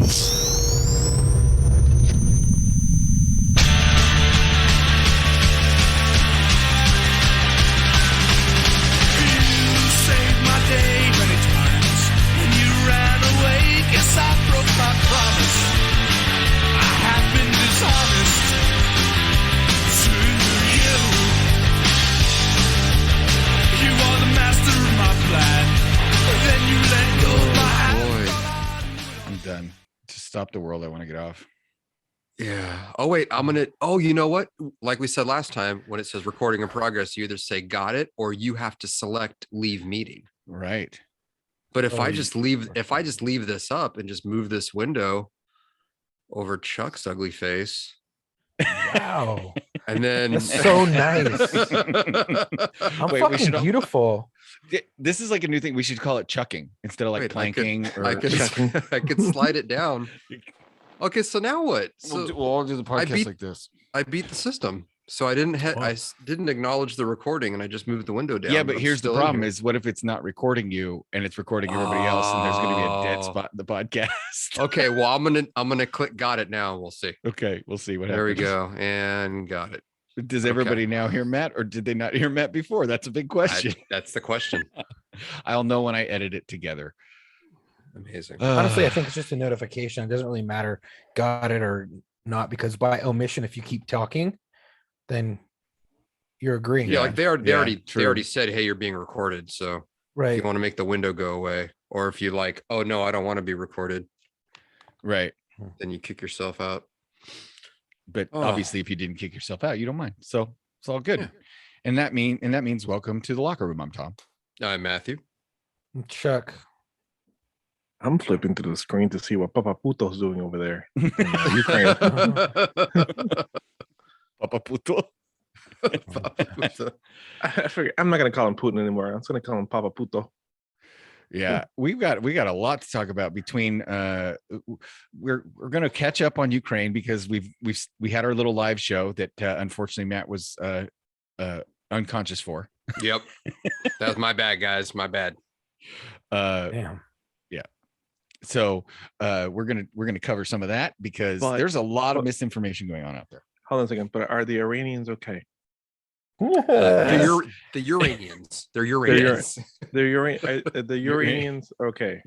lowlights. Done. Just stop the world. I want to get off. Yeah. Oh, wait, you know what? Like we said last time, when it says recording in progress, you either say got it or you have to select leave meeting. Right. But if I just leave this up and just move this window over Chuck's ugly face. Wow. And then that's so nice. I'm fucking beautiful. This is like a new thing. We should call it chucking instead of like planking I could slide it down. Okay, so now what? So we'll all do the podcast like this. I beat the system. So I didn't acknowledge the recording and I just moved the window down. Yeah, but here's the problem is what if it's not recording you and it's recording everybody else and there's going to be a dead spot in the podcast? Okay, well I'm going to click got it now and we'll see. Okay, we'll see what happens. There we go. And got it. Does everybody now hear Matt or did they not hear Matt before? That's a big question. That's the question. I'll know when I edit it together. Amazing. Honestly, I think it's just a notification. It doesn't really matter got it or not, because by omission, if you keep talking, then you're agreeing. Yeah, like they already said, hey, you're being recorded. So right. If you want to make the window go away, or if you like, oh no, I don't want to be recorded. Right. Then you kick yourself out. But obviously if you didn't kick yourself out, you don't mind. So it's all good. Yeah. And that means welcome to the locker room. I'm Tom. I'm Matthew. I'm Chuck. I'm flipping through the screen to see what Papa Puto's doing over there in Ukraine. Papa Puto. I figure I'm not gonna call him Putin anymore. I'm just gonna call him Papa Puto. Yeah, we got a lot to talk about between we're gonna catch up on Ukraine because we had our little live show that unfortunately Matt was unconscious for. Yep. That was my bad, guys. My bad. Damn. Yeah. So we're gonna cover some of that because there's a lot of misinformation going on out there. Hold on a second, but are the Iranians okay? The Uranians. They're Uranians. The Uranians. Okay.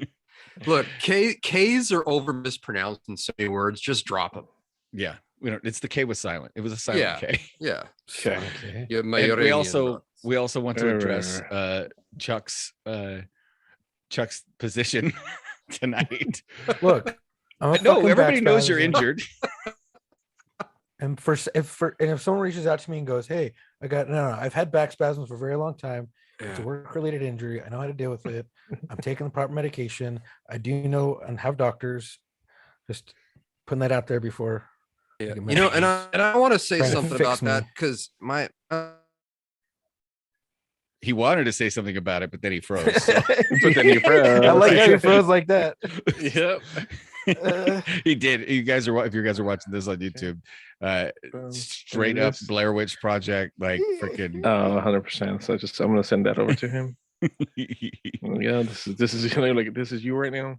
Look, K's are over mispronounced in so many words. Just drop them. Yeah, it's the K was silent. It was a silent K. Yeah. Okay. Yeah, we also want to address Chuck's position tonight. Look, everybody knows you're injured. And if someone reaches out to me and goes, "Hey, I've had back spasms for a very long time. Yeah. It's a work-related injury. I know how to deal with it. I'm taking the proper medication. I do know and have doctors." Just putting that out there before. Yeah, and I want to say something about that because he wanted to say something about it, but then he froze. So. But then he froze. I like how he froze like that. Yep. He did. If you guys are watching this on YouTube, straight up Blair Witch Project, like freaking 100%. So I'm gonna send that over to him. Yeah, this is like this is you right now.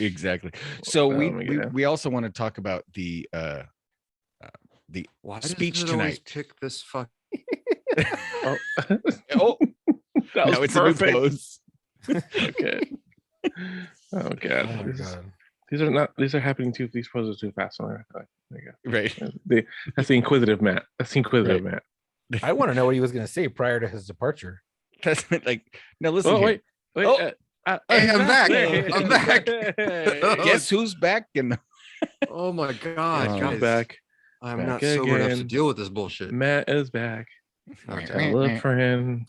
Exactly. So we also want to talk about the speech tonight. Tick this fuck. No, it's perfect. A new pose. Okay. Oh god. These are happening too. These poses are too fast. There you go. Right. That's the inquisitive Matt. Matt. I want to know what he was going to say prior to his departure. That's like, no, listen. Oh, wait. Hey, I'm back. I'm back. Guess who's back? Oh my god, guys. I'm back. I'm not sober enough to deal with this bullshit. Matt is back. Okay. Look for him.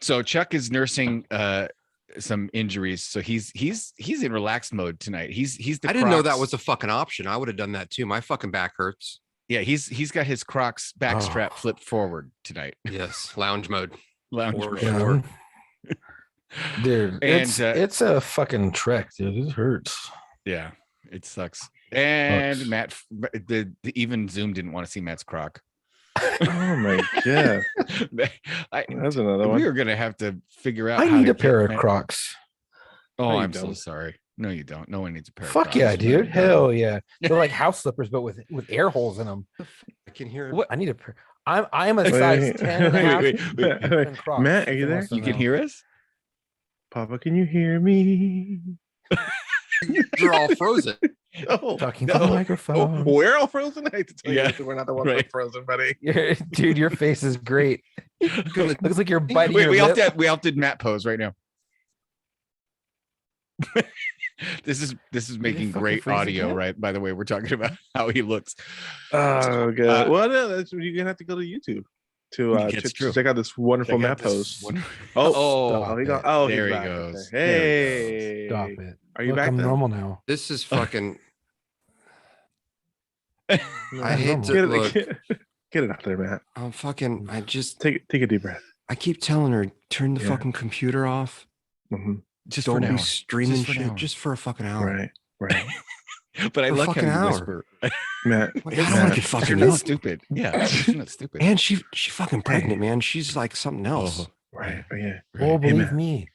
So Chuck is nursing some injuries, so he's in relaxed mode tonight. I didn't know that was a fucking option. I would have done that too. My fucking back hurts. Yeah, he's got his Crocs back strap flipped forward tonight. Yes, lounge mode. Dude, it's a fucking trek, dude. It hurts. Yeah, it sucks. And Matt, even Zoom didn't want to see Matt's Croc. Oh my god, that's another one. We are gonna have to figure out. I need a pair of Crocs. Oh, I'm so sorry. No, you don't. No one needs a pair. Fuck of yeah, Crocs. dude. Hell yeah. They're like house slippers, but with air holes in them. I can hear it. What? I need a pair. I'm a size 10 and a half wait. in Crocs, Matt, are if you he there? wants to You can know. hear us? Papa, can you hear me? You're all frozen. Oh, Talking to the microphone. Oh, we're all frozen. I hate to tell Yeah, you, we're not the ones that right. are frozen, buddy. Dude, your face is great. Looks like you're biting Wait, your we lip. opted Matt pose right now. This is making fucking great freeze audio, again? right? By the way, we're talking about how he looks. Oh, good. Well, no, you're gonna have to go to YouTube It's to true. check out this wonderful Check out Matt this pose. one- Oh, Stop he got. it. Oh, There he's he back. goes. Okay. There he Hey, Stop it. Are you Look, back I'm then? normal now. This is fucking. I I'm hate normal. to look. Get it out there, Matt. I'm fucking. I just. Take a deep breath. I keep telling her turn the Yeah. fucking computer off. Mhm. Just for Don't an be hour. streaming Just for an shit hour. just for a fucking hour. Right. But I For like how fucking you hour. whisper. Matt. Like, I don't want Matt, to get fucking Isn't that nuts. stupid? Yeah, isn't that stupid? And she fucking pregnant, man. She's like something else. Oh, Right. Oh, yeah. Oh, right. believe Matt. me.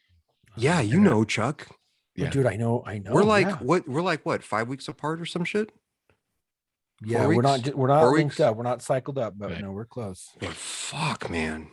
Yeah, you know, Chuck. Yeah. Dude, I know. We're like yeah. what? We're like what? 5 weeks apart or some shit? Yeah, 4 we're not weeks? we're not 4 linked weeks? up. We're not cycled up, but Right. no, we're close. Man, fuck, man.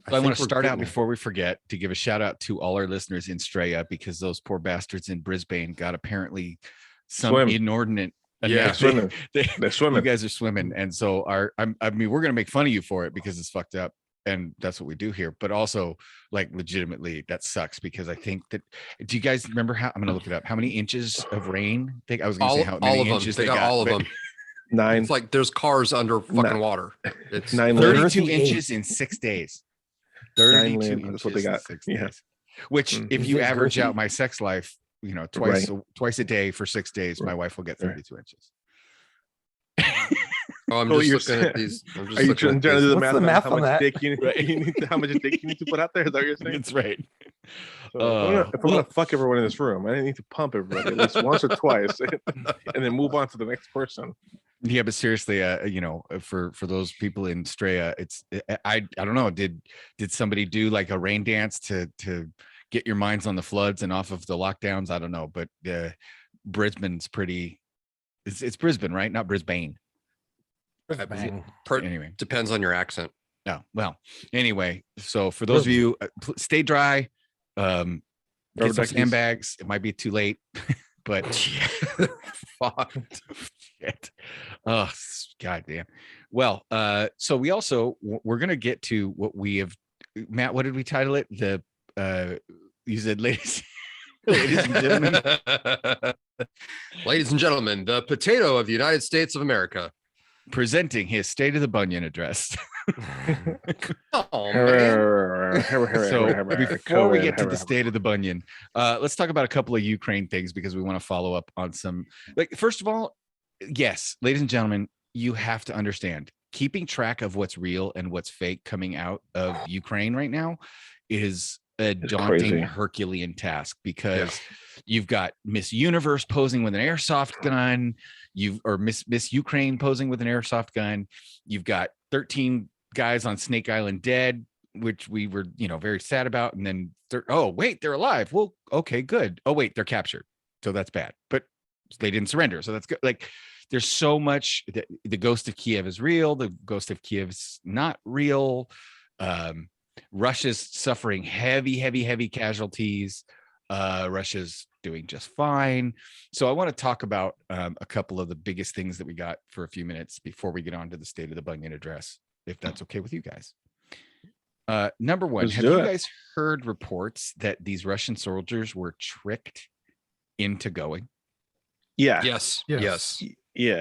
So I want think to we're start out getting there. before we forget to give a shout out to all our listeners in Straya because those poor bastards in Brisbane got apparently some Swim. inordinate. Yeah, They're swimming. They're You swimming. guys are swimming, and so I mean, we're gonna make fun of you for it because it's fucked up, and that's what we do here. But also, like, legitimately, that sucks because I think that. Do you guys remember how? I'm gonna look it up. How many inches of rain? I was gonna say how All many of them. inches They got all of but them. 9. It's like there's cars under fucking Nine. water. It's 9 litres. 32 38. inches in 6 days. 9 32 litres, inches that's what they got. in 6 Yeah. days. Which, Mm. if Is you it average girthy? out my sex life, twice a day for 6 days, my wife will get Right. 32 inches. Oh, I'm Oh, just you're looking at saying- these. I'm just Are you looking trying at to do these. the What's the math math on on how much that? dick you Right. need? How much dick you need to put out there? Is that what you're saying? That's right. So if I'm gonna fuck everyone in this room, I need to pump everybody at least once or twice, and then move on to the next person. Yeah, but seriously, for those people in Straya, I don't know. Did somebody do like a rain dance to get your minds on the floods and off of the lockdowns? I don't know, but Brisbane's pretty. It's Brisbane, right? Not Brisbane. Bang. Anyway, Depends on your accent. no. Well, anyway, so for those of you, stay dry. Rubber Get some duckies. sandbags. It might be too late, but Fuck. shit. Oh, goddamn. Well, so we're gonna get to what we have. Matt, what did we title it? You said ladies and gentlemen. Ladies and gentlemen, the potato of the United States of America. Presenting his State of the Bunion address. Oh man. So before we get to the State of the Bunion, let's talk about a couple of Ukraine things because we want to follow up on some. Like, first of all, yes, ladies and gentlemen, you have to understand keeping track of what's real and what's fake coming out of Ukraine right now is a daunting crazy. Herculean task because you've got Miss Universe posing with an airsoft gun, Miss Ukraine posing with an airsoft gun, you've got 13 guys on Snake Island dead, which we were, very sad about, and then oh wait, they're alive. Well, okay, good. Oh wait, they're captured, so that's bad. But they didn't surrender, so that's good. Like, there's so much. The ghost of Kiev is real. The ghost of Kiev is not real. Russia's suffering heavy casualties. Russia's doing just fine. So I want to talk about a couple of the biggest things that we got for a few minutes before we get on to the State of the Bunion address, if that's okay with you guys. Number one, Let's have do you it. guys heard reports that these Russian soldiers were tricked into going? Yeah. Yes. Yes. Yes. Yeah.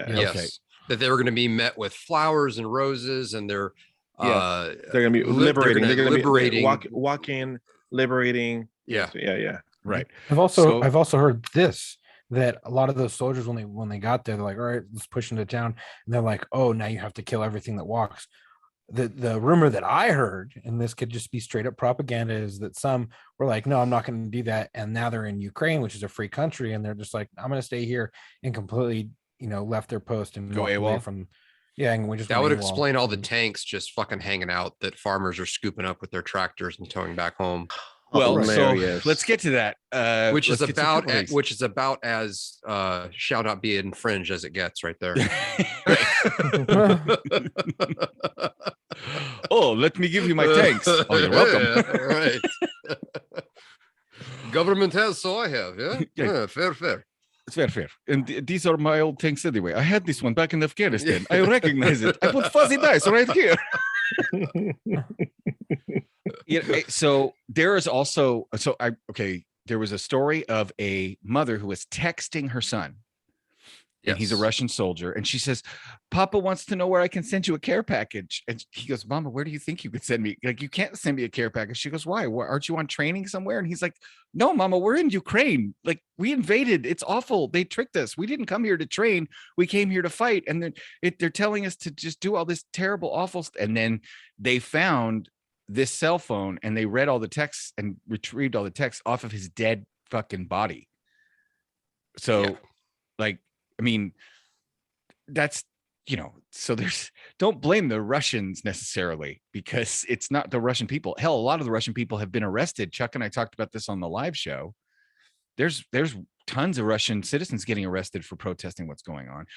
Yeah. Yes. Okay. That they were going to be met with flowers and roses, and they're They're gonna be They're liberating. gonna They're gonna liberating. be walk in, liberating. Yeah. Yeah. Right. I've also So- heard this, that a lot of those soldiers when they got there, they're like, all right, let's push into town, and they're like, oh, now you have to kill everything that walks. The rumor that I heard, and this could just be straight up propaganda, is that some were like, no, I'm not going to do that, and now they're in Ukraine, which is a free country, and they're just like, I'm going to stay here, and completely, left their post and Go walked away AWOL? from. Yeah, and we just that went would AWOL. explain all the tanks just fucking hanging out that farmers are scooping up with their tractors and towing back home. Well, Hilarious. so let's get to that. which is let's get to a about couple as shall not be infringed as it gets right there. Oh, let me give you my tanks. Oh, you're welcome. Right. Government has, so I have. Yeah. Yeah. Yeah, fair. It's very fair. And these are my old tanks anyway. I had this one back in Afghanistan. I recognize it. I put fuzzy dice right here. So there is also, there was a story of a mother who was texting her son. And he's a Russian soldier. And she says, Papa wants to know where I can send you a care package. And he goes, Mama, where do you think you could send me? Like, you can't send me a care package. She goes, why? Aren't you on training somewhere? And he's like, no, Mama, we're in Ukraine. Like, we invaded. It's awful. They tricked us. We didn't come here to train. We came here to fight. And then they're telling us to just do all this terrible, awful stuff. And then they found this cell phone and they read all the texts and retrieved all the texts off of his dead fucking body. So, like, I mean, that's, so don't blame the Russians necessarily, because it's not the Russian people. Hell, a lot of the Russian people have been arrested. Chuck and I talked about this on the live show. There's tons of Russian citizens getting arrested for protesting what's going on.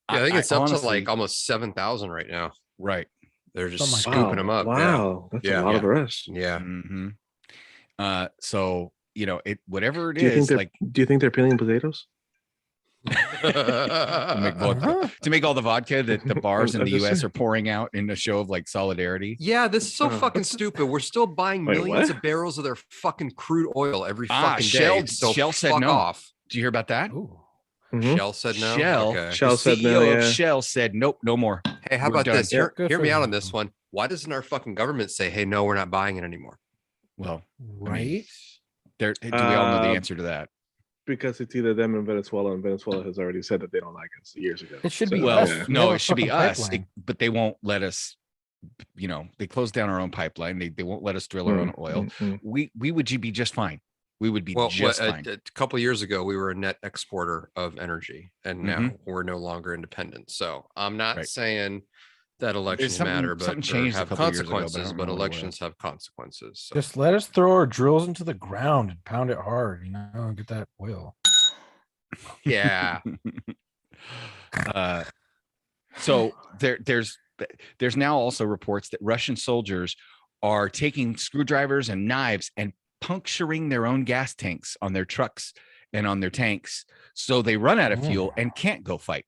Yeah, I think it's up honestly, to like almost 7,000 right now. Right. They're just scooping them up. Wow. That's a lot of arrests. Yeah. Mm-hmm. So, whatever it Do you is, think do you think they're peeling potatoes? to make all the vodka that the bars in the US are pouring out in a show of like solidarity. Yeah, this is so fucking stupid. We're still buying millions of barrels of their fucking crude oil every fucking day. So Shell said fuck no. off. Do you hear about that? Mm-hmm. Shell said no. Shell said CEO no. Yeah. of Shell said nope, no more. Hey, how We're about done. this? Hear me out on them. this one. Why doesn't our fucking government say, "Hey, no, we're not buying it anymore"? Well, Right. Do we all know the answer to that? Because it's either them and Venezuela has already said that they don't like us years ago. It should be Well, us. We no, have a it should be fucking us, pipeline. but they won't let us. They closed down our own pipeline. They won't let us drill our own oil. We would be just fine. We would be just fine. A couple of years ago, we were a net exporter of energy, and now we're no longer independent. So I'm not saying that elections matter, but changed have consequences. But elections have consequences. So. Just let us throw our drills into the ground and pound it hard, and get that oil. Yeah. So there's now also reports that Russian soldiers are taking screwdrivers and knives and puncturing their own gas tanks on their trucks and on their tanks, so they run out of fuel and can't go fight.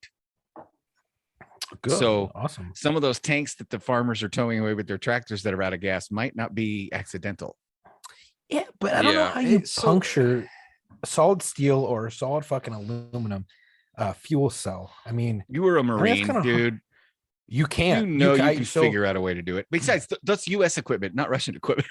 Good. So awesome. Some of those tanks that the farmers are towing away with their tractors that are out of gas might not be accidental. Yeah, but I don't know how you puncture solid steel or solid fucking aluminum fuel cell. I mean, you were a Marine, dude. You can't. You can figure out a way to do it. Besides, that's U.S. equipment, not Russian equipment.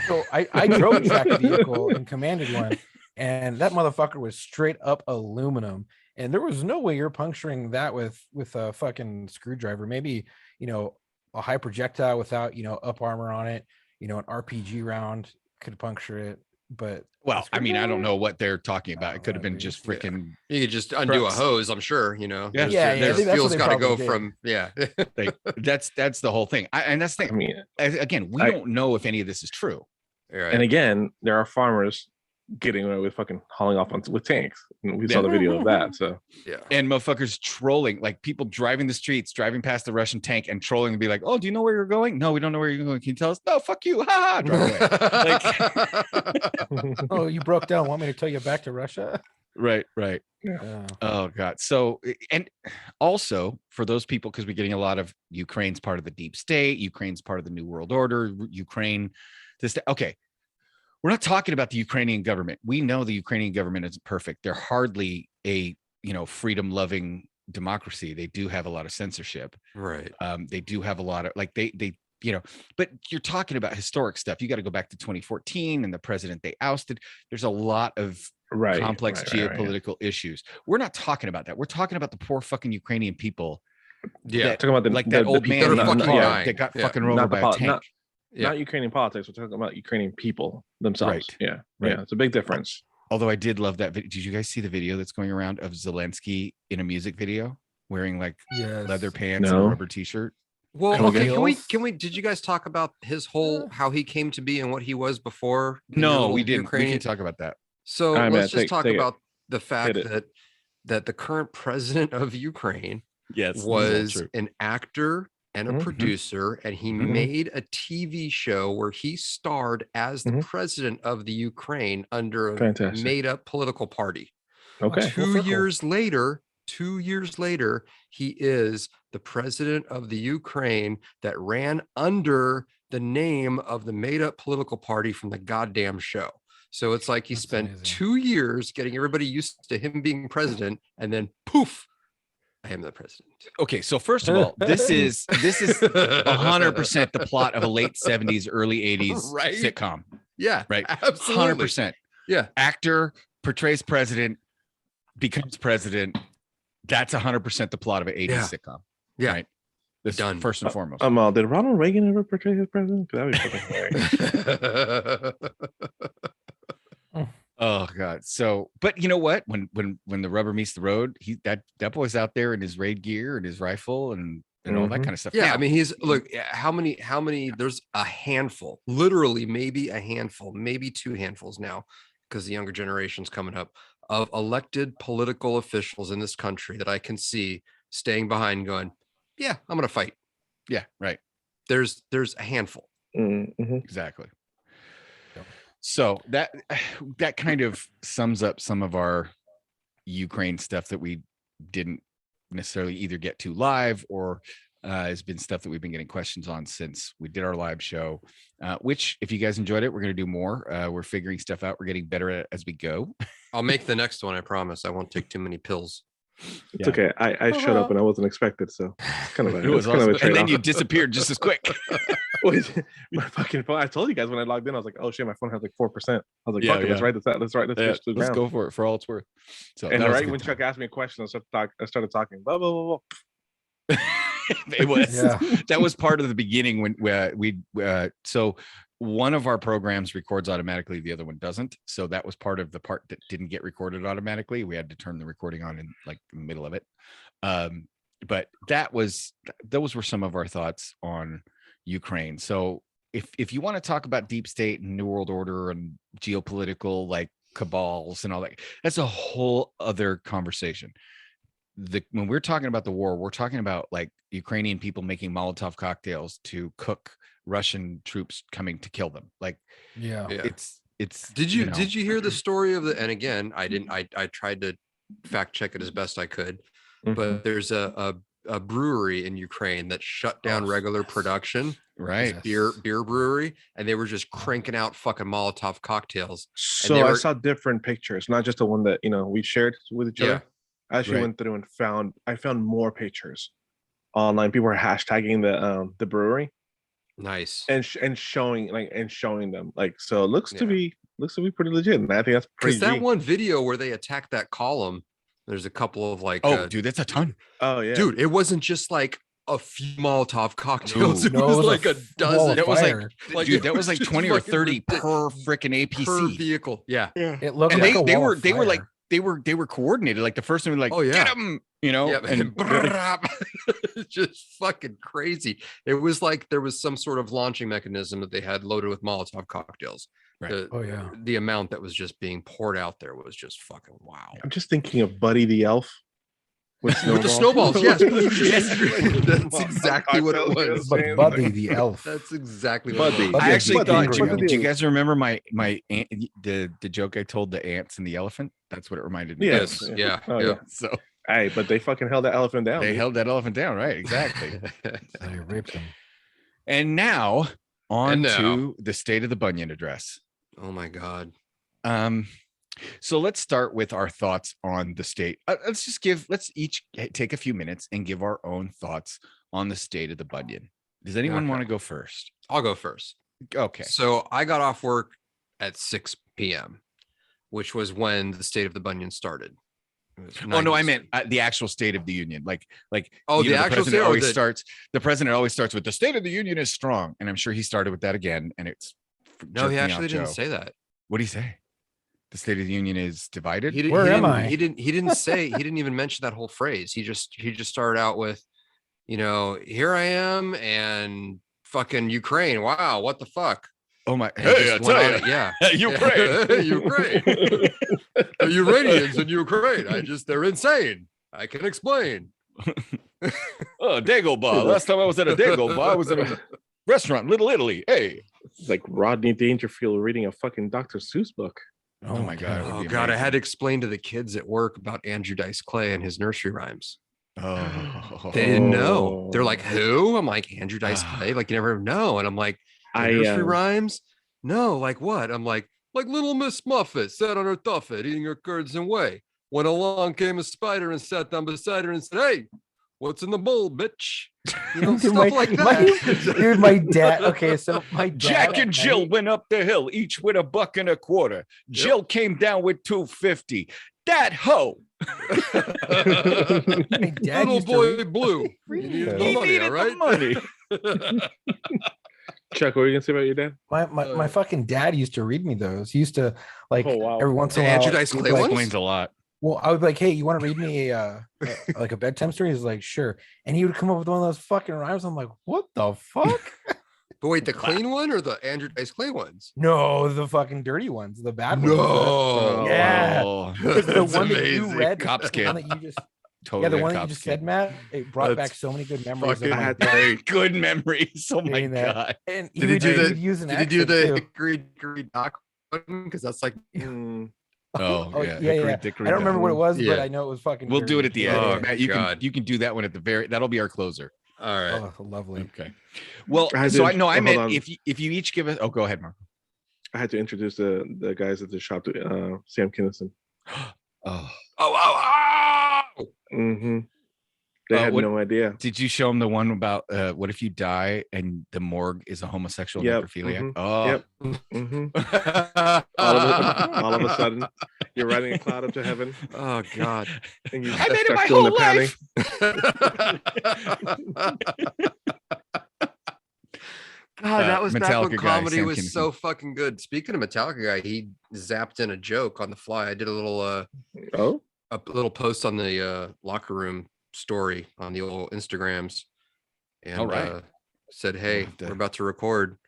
So I drove a track vehicle and commanded one, and that motherfucker was straight up aluminum. And there was no way you're puncturing that with a fucking screwdriver. Maybe, a high projectile without, up armor on it, an RPG round could puncture it. But I mean, I don't know what they're talking about. It could have been just freaking. You could just undo a hose, I'm sure. There's fuel's got to go from. That's the whole thing. And that's the thing. I mean, again, we don't know if any of this is true. Right. And again, there are farmers getting away with fucking hauling off with tanks. And we saw the video of that. So and motherfuckers trolling, like people driving the streets, driving past the Russian tank and trolling and be like, "Oh, do you know where you're going? No, we don't know where you're going. Can you tell us? No, fuck you. Ha ha. Drive away. Oh, you broke down. Want me to tell you back to Russia? Right. Yeah. Oh God. So, and also for those people, because we're getting a lot of Ukraine's part of the deep state, Ukraine's part of the New World Order, Ukraine. Okay. We're not talking about the Ukrainian government. We know the Ukrainian government isn't perfect. They're hardly a, freedom-loving democracy. They do have a lot of censorship. Right. They do have a lot of but you're talking about historic stuff. You got to go back to 2014 and the president they ousted. There's a lot of complex geopolitical issues. We're not talking about that. We're talking about the poor fucking Ukrainian people. Yeah. Talking about that old man in the car that got fucking run over by a tank. Not Ukrainian politics. We're talking about Ukrainian people themselves. Right. Yeah. Yeah. It's a big difference. Although I did love that video. Did you guys see the video that's going around of Zelensky in a music video wearing like leather pants and a rubber t-shirt? Well, Come okay. again? Can we? Did you guys talk about his whole how he came to be and what he was before? in your No, little we didn't. We Ukrainian- can talk about that. So All right, let's man, just talk take it. about the fact Hit it. that the current president of Ukraine Yes, was an actor and a Mhm. producer, and he Mhm. made a TV show where he starred as the Mhm. president of the Ukraine under a Fantastic. made-up political party. Okay. Full circle. 2 years later, he is the president of the Ukraine that ran under the name of the made-up political party from the goddamn show. So it's like he That's spent amazing. 2 years getting everybody used to him being president, and then poof, I am the president. Okay, so first of all, this is 100% the plot of a late 70s, early 80s Right? sitcom. Yeah, Right. absolutely. 100%. Yeah, Actor portrays president, becomes president. That's 100% the plot of an 80s Yeah. sitcom. Yeah. Right. This Done. first and foremost. Did Ronald Reagan ever portray his president? 'Cause that'd be fucking hilarious. Oh God. So, but you know what? When the rubber meets the road, that boy's out there in his raid gear and his rifle and all that Mhm. kind of stuff. Yeah, Now, I mean, how many, there's a handful, literally maybe a handful, maybe 2 handfuls now, because the younger generation's coming up, of elected political officials in this country that I can see staying behind and going, yeah, I'm going to fight. yeah, right. There's a handful. Mhm. Exactly. So that kind of sums up some of our Ukraine stuff that we didn't necessarily either get to live or has been stuff that we've been getting questions on since we did our live show, which if you guys enjoyed it, we're going to do more. We're figuring stuff out. We're getting better at it as we go. I'll make the next one. I promise. I won't take too many pills. It's okay. I showed up and I wasn't expected, so it's kind of a, It was it's kind of a awesome. And then trade-off. you disappeared just as quick. Wait, my fucking phone. I told you guys when I logged in, I was like, "Oh shit, my phone has like 4%." I was like, Yeah, "Fuck it, let's yeah. write this out. Let's write this Yeah, shit let's down." go for it for all it's worth. So And that was a right good when time. Chuck asked me a question, I started talking. Blah blah blah blah. It was Yeah. that was part of the beginning when we so one of our programs records automatically, the other one doesn't. So that was part of the part that didn't get recorded automatically. We had to turn the recording on in like the middle of it. But those were some of our thoughts on Ukraine. So if you want to talk about deep state and new world order and geopolitical like cabals and all that, that's a whole other conversation. When we're talking about the war, we're talking about like Ukrainian people making Molotov cocktails to cook Russian troops coming to kill them. Like, Yeah. Yeah. it's. Did you know, did you hear the story of the? And again, I didn't. I tried to fact check it as best I could, but there's a brewery in Ukraine that shut down regular production. right? Beer brewery, and they were just cranking out fucking Molotov cocktails. So they I were- saw different pictures, not just the one that we shared with each Yeah. other. I actually Right. went through and found more pictures online. People were hashtagging the brewery Nice. and showing them like, so it looks to Yeah. be pretty legit, and I think that's pretty. Because that G. one video where they attacked that column, there's a couple of like, Oh, dude, that's a ton. Oh yeah, dude, it wasn't just like a few Molotov cocktails. No. It No, was it was like a wall dozen. of That was fire. Like, dude, it that was like just 20 or fucking 30 per ridiculous. freaking Per APC. vehicle. Yeah. It looked And like a they wall were of they were like fire. they were coordinated. Like the first one was like, Oh, yeah. get them, Yeah, and it's just fucking crazy. It was like there was some sort of launching mechanism that they had loaded with Molotov cocktails. Right. Oh yeah. The amount that was just being poured out there was just fucking wow. I'm just thinking of Buddy the Elf with With the snowballs, yes. Yes. That's exactly what it was. But Buddy the elf. That's exactly what Buddy. it was. I actually Buddy, thought. Buddy. Do you guys remember my aunt, the joke I told the ants and the elephant? That's what it reminded me. of. Yes. Yeah. Oh, yeah. yeah. So Hey, but they fucking held that elephant down. they dude. held that elephant down, right? Exactly. They raped him. And now on And now- to the State of the Bunion address. Oh my God. So let's start with our thoughts on the state. Let's each take a few minutes and give our own thoughts on the state of the Bunion. Does anyone Okay. want to go first? I'll go first. Okay. So I got off work at 6 p.m., which was when the State of the Bunion started. It was Oh no, I 90s. meant the actual State of the Union. Oh, you the know, actual president state or always the- starts. The president always starts with the State of the Union is strong, and I'm sure he started with that again. And it's No, jerked he me actually off, didn't Joe. say that. What did he say? The State of the Union is divided. He didn't, Where he am didn't- I? He didn't say, he didn't even mention that whole phrase. He just started out with here I am and fucking Ukraine. Wow, what the fuck? Oh my! And Hey, I just went tell on you, yeah. Ukraine. Ukraine. The Uranians in Ukraine. They're insane. I can explain. Oh, Dagobah. Last time I was at a Dagobah, I was in a restaurant in Little Italy. Hey. It's like Rodney Dangerfield reading a fucking Dr. Seuss book. Oh my God. Oh God, I had to explain to the kids at work about Andrew Dice Clay and his nursery rhymes. Oh. They didn't know. They're like, who? I'm like, Andrew Dice Clay. Like, you never know. And I'm like, nursery rhymes? No, like what? I'm like little Miss Muffet sat on her tuffet eating her curds and whey. When along came a spider and sat down beside her and said, hey, what's in the bowl, bitch? Dude, Stuff like that. Dude, my dad. Okay, so my dad. Jack and Jill went up the hill, each with $1.25. Jill came down with $2.50. That hoe. My dad Little boy Blue. He needed the money, all right? Money. Chuck, what were you gonna say about your dad? My fucking dad used to read me those. He used to every once in a while. Andrew Dice Clay Explains a lot. Well, I would be like, hey, you want to read me like a bedtime story? He's like, sure. And he would come up with one of those fucking rhymes. I'm like, what the fuck? But wait, the clean one or the Andrew Dice Clay ones? No, the fucking dirty ones, the bad ones. No. Yeah. Oh, The one that you read, Cop's the kid. one that you just Totally the one that you just said, Matt, it brought back so many good memories. fucking Of my had dad good memories. Oh my doing that. God. And Did he do would the use an Did he do accent, the too. Hickory Dock one? Because that's like Oh, yeah. yeah. Hickory I Dickory don't remember Dock. what it was, Yeah. but I know it was fucking. We'll do it at the end. Oh, Matt, God. you can do that one at the very. That'll be our closer. all right. Oh, lovely. Okay. Well, I so did- I hold meant on. if you each give us. Oh, go ahead, Mark. I had to introduce the guys at the shop to Sam Kinison. Oh, Mm-hmm. They had no idea. did you show him the one about what if you die and the morgue is a homosexual Yep, necrophiliac? mhm, Oh, yep. Mm-hmm. All of a sudden, you're riding a cloud up to heaven, Oh God. and you I made it start my feeling whole the life. God, that was back when Metallica guy, comedy Sam was Kinison. so fucking good. Speaking of Metallica guy, he zapped in a joke on the fly. I did a little post on the locker room story on the old Instagrams, and All right. said, "Hey, have to- we're about to record,"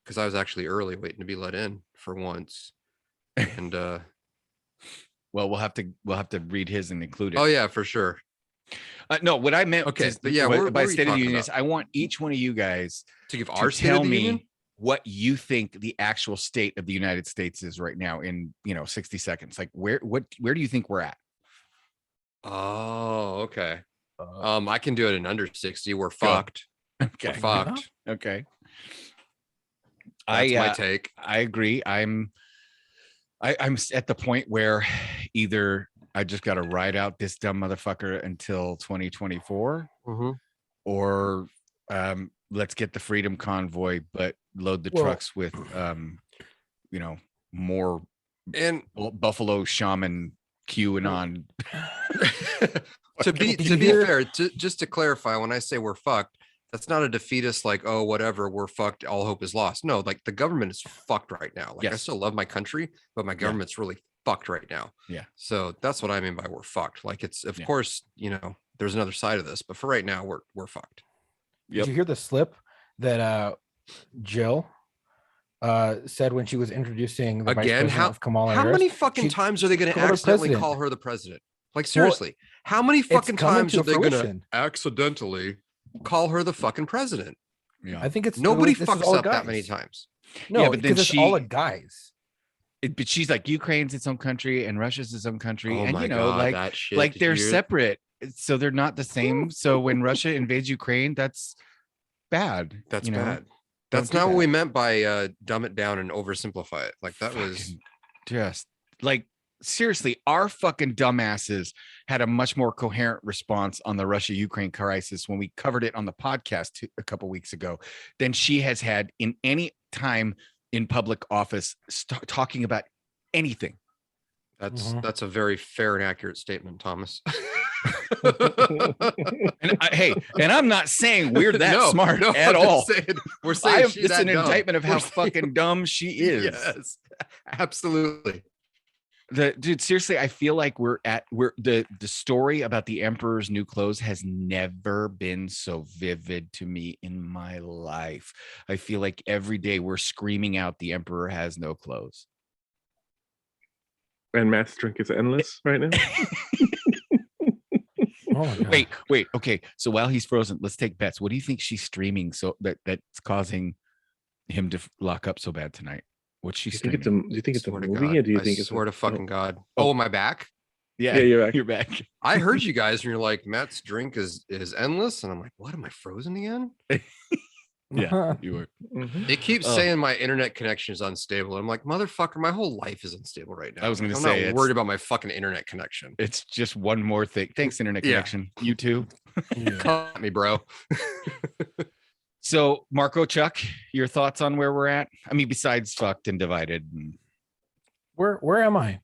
because I was actually early, waiting to be let in for once. And Well, we'll have to read his and include it. oh yeah, for sure. No, what I meant. Okay, is- but yeah, what- what by were you State of the talking Union is about? I want each one of you guys To give to our State tell of the me Union? what you think the actual state of the United States is right now in 60 seconds. Like where do you think we're at? Oh, okay. I can do it in under 60. We're fucked. Okay. We're fucked. Okay. That's my take. I agree. I'm at the point where either I just got to ride out this dumb motherfucker until 2024, Mhm. or let's get the freedom convoy, but load the Well- trucks with more And Buffalo shaman QAnon. to be Did you hear- fair, just to clarify, when I say we're fucked, that's not a defeatist like, oh, whatever, we're fucked, all hope is lost. No, like the government is fucked right now. Like I Yes. still love my country, but my government's really fucked right now. Yeah. So that's what I mean by we're fucked. Like it's of Yeah. course, there's another side of this, but for right now, we're fucked. Did you hear the slip that Jill said when she was introducing the vice Again, president of Kamala How Harris? many fucking She times are they going to called her accidentally president. call her the president? Like seriously, how many It's fucking coming times to are they going to fruition. accidentally call her the fucking president? Yeah. I think it's Nobody this is fucks all up that many guys. times. No, Yeah, but then because it's all she- the guys. But she's like, Ukraine's its own country and Russia's its own country, and that shit. like Did they're you hear- separate, so they're not the same. So when Russia invades Ukraine, that's bad. That's you know? bad. That's do not what that. we meant by dumb it down and oversimplify it. Like that was Fucking just like seriously, our fucking dumbasses had a much more coherent response on the Russia-Ukraine crisis when we covered it on the podcast a couple weeks ago than she has had in any time in public office talking about anything. that's a very fair and accurate statement, Thomas. And and I'm not saying we're that No, smart no, at I'm just all. saying- we're saying she's It's that an dumb. indictment of how We're saying- fucking dumb she is. Yes, absolutely. Dude, seriously, I feel like the story about the emperor's new clothes has never been so vivid to me in my life. I feel like every day we're screaming out the emperor has no clothes. And Matt's drink is endless right now. Oh my God. Wait. Okay, so while he's frozen, let's take bets. What do you think she's streaming so that's causing him to lock up so bad tonight? What's she streaming? Do you think it's a Swear to movie, God. or do you I think it's swear to fucking God. Oh. Oh, am I back? Yeah, you're back. You're back. I heard you guys, and you're like, Matt's drink is endless, and I'm like, what? Am I frozen again? Yeah, you were. Mhm. It keeps Oh. saying my internet connection is unstable. I'm like, motherfucker, my whole life is unstable right now. I was gonna I'm say, not it's- worried about my fucking internet connection. It's just one more thing. Thanks, internet Yeah. connection. You too. Yeah. Come at me, bro. So, Marco, Chuck, your thoughts on where we're at? I mean, besides fucked and divided. And Where am I?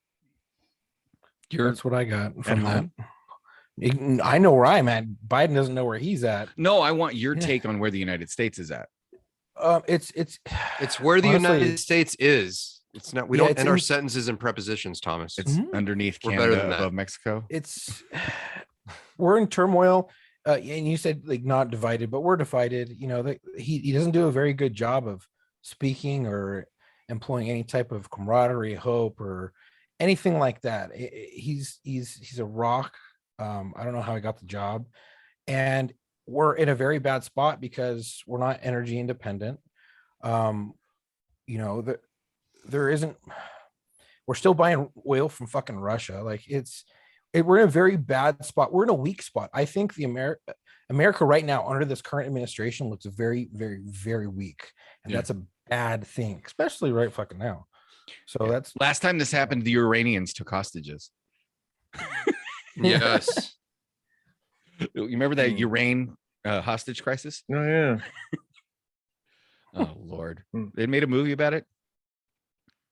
you're That's what I got from that. home? I know where I'm at. Biden doesn't know where he's at. no. I want your Yeah. take on where the United States is at. It's It's where the honestly, United States is. It's not. We Yeah, don't it's end our in- sentences in prepositions, Thomas. It's Mhm. underneath We're better Canada, than that. above Mexico. it's we're in turmoil. And you said like not divided, but we're divided. You know, he doesn't do a very good job of speaking or employing any type of camaraderie, hope, or anything like that. He's a rock. I don't know how he got the job, and we're in a very bad spot because we're not energy independent. You know, there isn't. We're still buying oil from fucking Russia. Like we're in a very bad spot. We're in a weak spot. I think the America right now under this current administration looks very, very, very weak, and Yeah. that's a bad thing, especially right fucking now. So Yeah. that's Last time this happened, the Iranians took hostages. Yes. You remember that Iran hostage crisis? Oh yeah. Oh Lord, Hmm. they made a movie about it.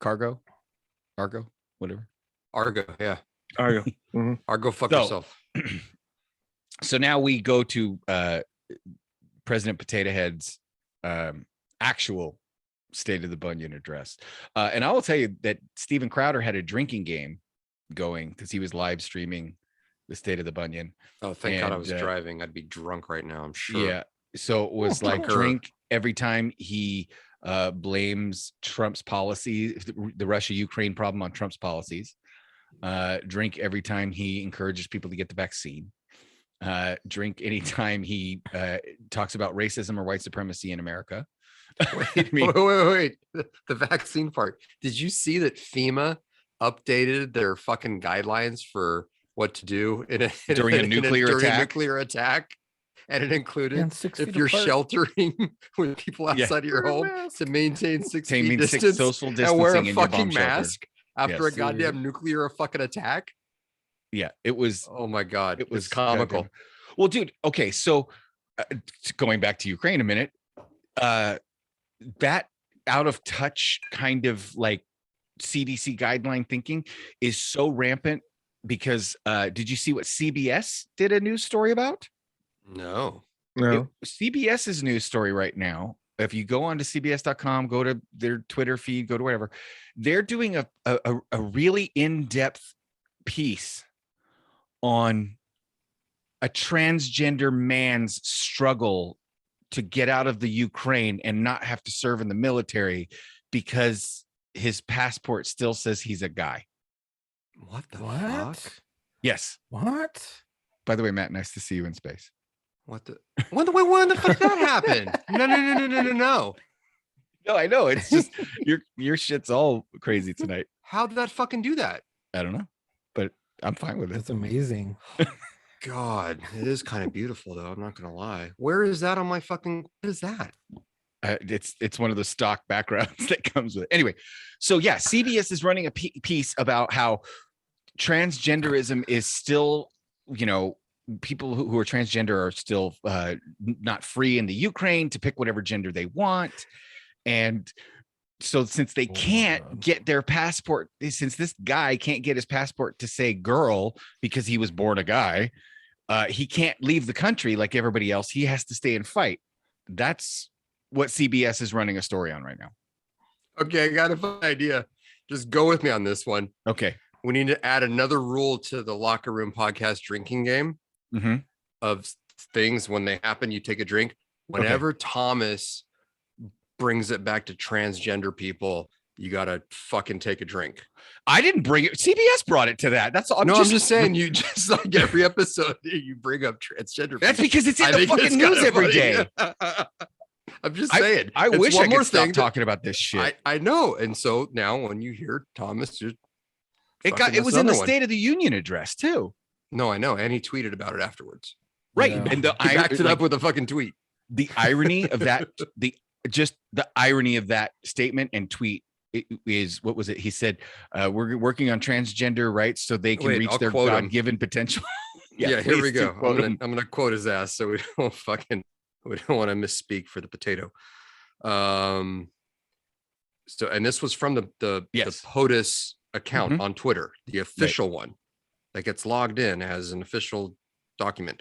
Argo, whatever. Argo. Yeah. Argo. Mhm. Argo. Fuck So- yourself. So now we go to President Potato Head's actual State of the Bunion address. And I will tell you that Steven Crowder had a drinking game going because he was live streaming the State of the Bunion. Oh, thank God I and, was driving. I'd be drunk right now, I'm sure. Yeah. So it was like Drunker. drink every time he blames Trump's policy, the Russia-Ukraine problem on Trump's policies. Drink every time he encourages people to get the vaccine. Drink anytime he talks about racism or white supremacy in America. I mean, Wait. The vaccine part. Did you see that FEMA updated their fucking guidelines for what to do During a nuclear attack? nuclear attack? And it included and 6 if feet you're apart. sheltering with people Yeah. outside of your Wear a home mask. to maintain 6 Maintain feet six distance social and wear distancing a in your fucking bomb shelter. mask after Yes. a goddamn nuclear fucking attack. yeah, it was Oh my God. it was It's comical. goddamn- Well, dude, okay, so going back to Ukraine a minute, that out of touch kind of like CDC guideline thinking is so rampant because did you see what CBS did a news story about? No. No. CBS's news story right now, if you go onto cbs.com, go to their Twitter feed, go to whatever, they're doing a really in-depth piece on a transgender man's struggle to get out of the Ukraine and not have to serve in the military because his passport still says he's a guy. What the What? fuck? Yes. What? By the way, Matt, nice to see you in space. When the fuck did that happen? No. No, I know. It's just your shit's all crazy tonight. How did that fucking do that? I don't know, but I'm fine with it. That's amazing. God, it is kind of beautiful though. I'm not gonna lie. Where is that on my fucking? What is that? It's one of the stock backgrounds that comes with it. Anyway, so yeah, CBS is running a piece about how transgenderism is still, people who are transgender are still not free in the Ukraine to pick whatever gender they want. And so since they can't get their passport, since this guy can't get his passport to say girl because he was born a guy, he can't leave the country like everybody else. He has to stay and fight. That's what CBS is running a story on right now. Okay, I got a fun idea. Just go with me on this one. Okay. we need to add another rule to the Locker Room Podcast drinking game of things when they happen. You take a drink. Whenever Thomas brings it back to transgender people, you gotta fucking take a drink. I didn't bring it. CBS brought it to that. That's all. I'm just saying. You just like every episode you bring up transgender people. That's because it's in the fucking news every day. I'm just saying. I wish I could stop thing talking about this shit. I know. And so now when you hear Thomas, it was in the State of the Union address too. No, I know. And he tweeted about it afterwards. Right. Yeah. And He backed it up with a fucking tweet. The irony of that, the irony of that statement and tweet is, what was it? He said, we're working on transgender rights so they can reach their God-given potential. Yeah, here we go. I'm gonna quote his ass so we don't want to misspeak for the potato. And this was from the POTUS account on Twitter, the official one that gets logged in as an official document.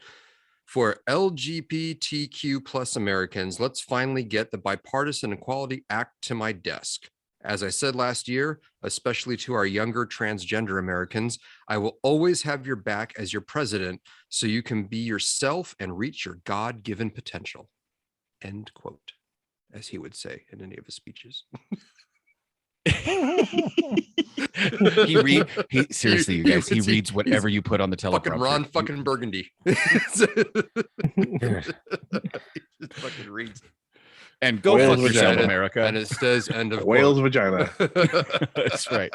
For LGBTQ plus Americans, let's finally get the Bipartisan Equality Act to my desk. As I said last year, especially to our younger transgender Americans, I will always have your back as your president so you can be yourself and reach your God-given potential. End quote, as he would say in any of his speeches. Seriously, you guys, he reads whatever you put on the teleprompter. Fucking Ron fucking Burgundy. He just fucking reads. And go fuck yourself, America. And it says end of whale's vagina. That's right.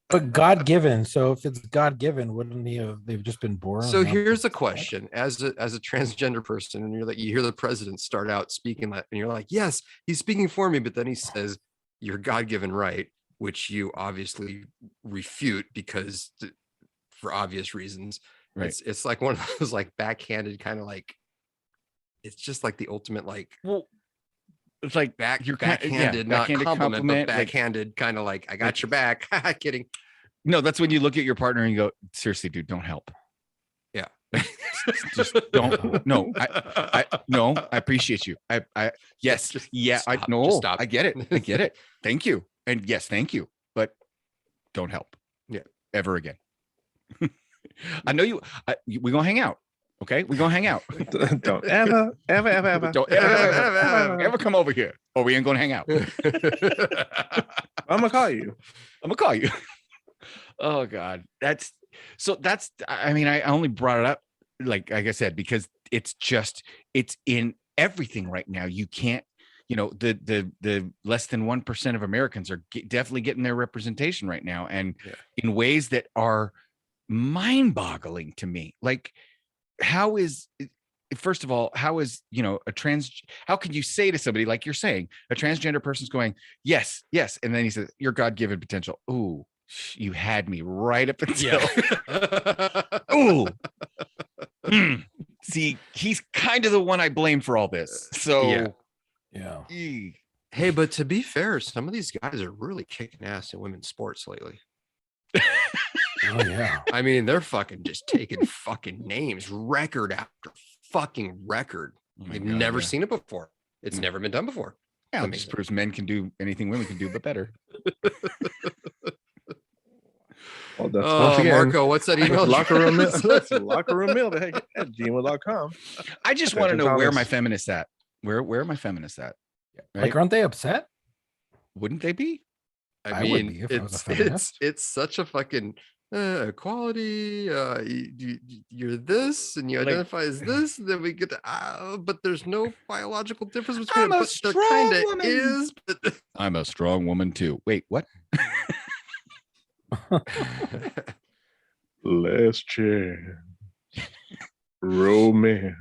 But God-given. So if it's God-given, wouldn't they've just been born? So here's a question: as a transgender person, and you hear the president start out speaking, and you're like, yes, he's speaking for me, but then he says, "Your God-given right," which you obviously refute because for obvious reasons. Right. It's like one of those like backhanded kind of like. It's just like the ultimate like. Well, it's like backhanded, not compliment, but backhanded, kind of like I got your back. Kidding. No, that's when you look at your partner and you go, seriously, dude, don't help. Yeah. Just don't. No, I appreciate you. Yes. Stop. I get it. Thank you. And yes, thank you. But don't help. Yeah. Ever again. I know we're going to hang out. Okay, we're gonna hang out. Don't ever don't ever come over here, or we ain't gonna hang out. I'm gonna call you. Oh God, I mean, I only brought it up, like I said, because it's in everything right now. You can't, the less than 1% of Americans are definitely getting their representation right now, and in ways that are mind-boggling to me. Like, first of all, how can you say to somebody, like you're saying, a transgender person's going, yes, and then he says, your God-given potential. Ooh, you had me right up until. Ooh. See, he's kind of the one I blame for all this. So yeah. Hey, but to be fair, some of these guys are really kicking ass in women's sports lately. Oh yeah. I mean, they're fucking just taking fucking names, record after fucking record. You've never seen it before. It's never been done before. Yeah, it just proves men can do anything women can do, but better. Well, that's Marco, what's that email? Locker room mail at gmail.com. I just want to know where my feminists at. Where are my feminists at? Right? Like, aren't they upset? Wouldn't they be? I mean, it's such a fucking equality. You're this, and you identify as this. And then we get to, but there's no biological difference between them. But there kind of is. But I'm a strong woman too. Wait, what? Last chance. Romance.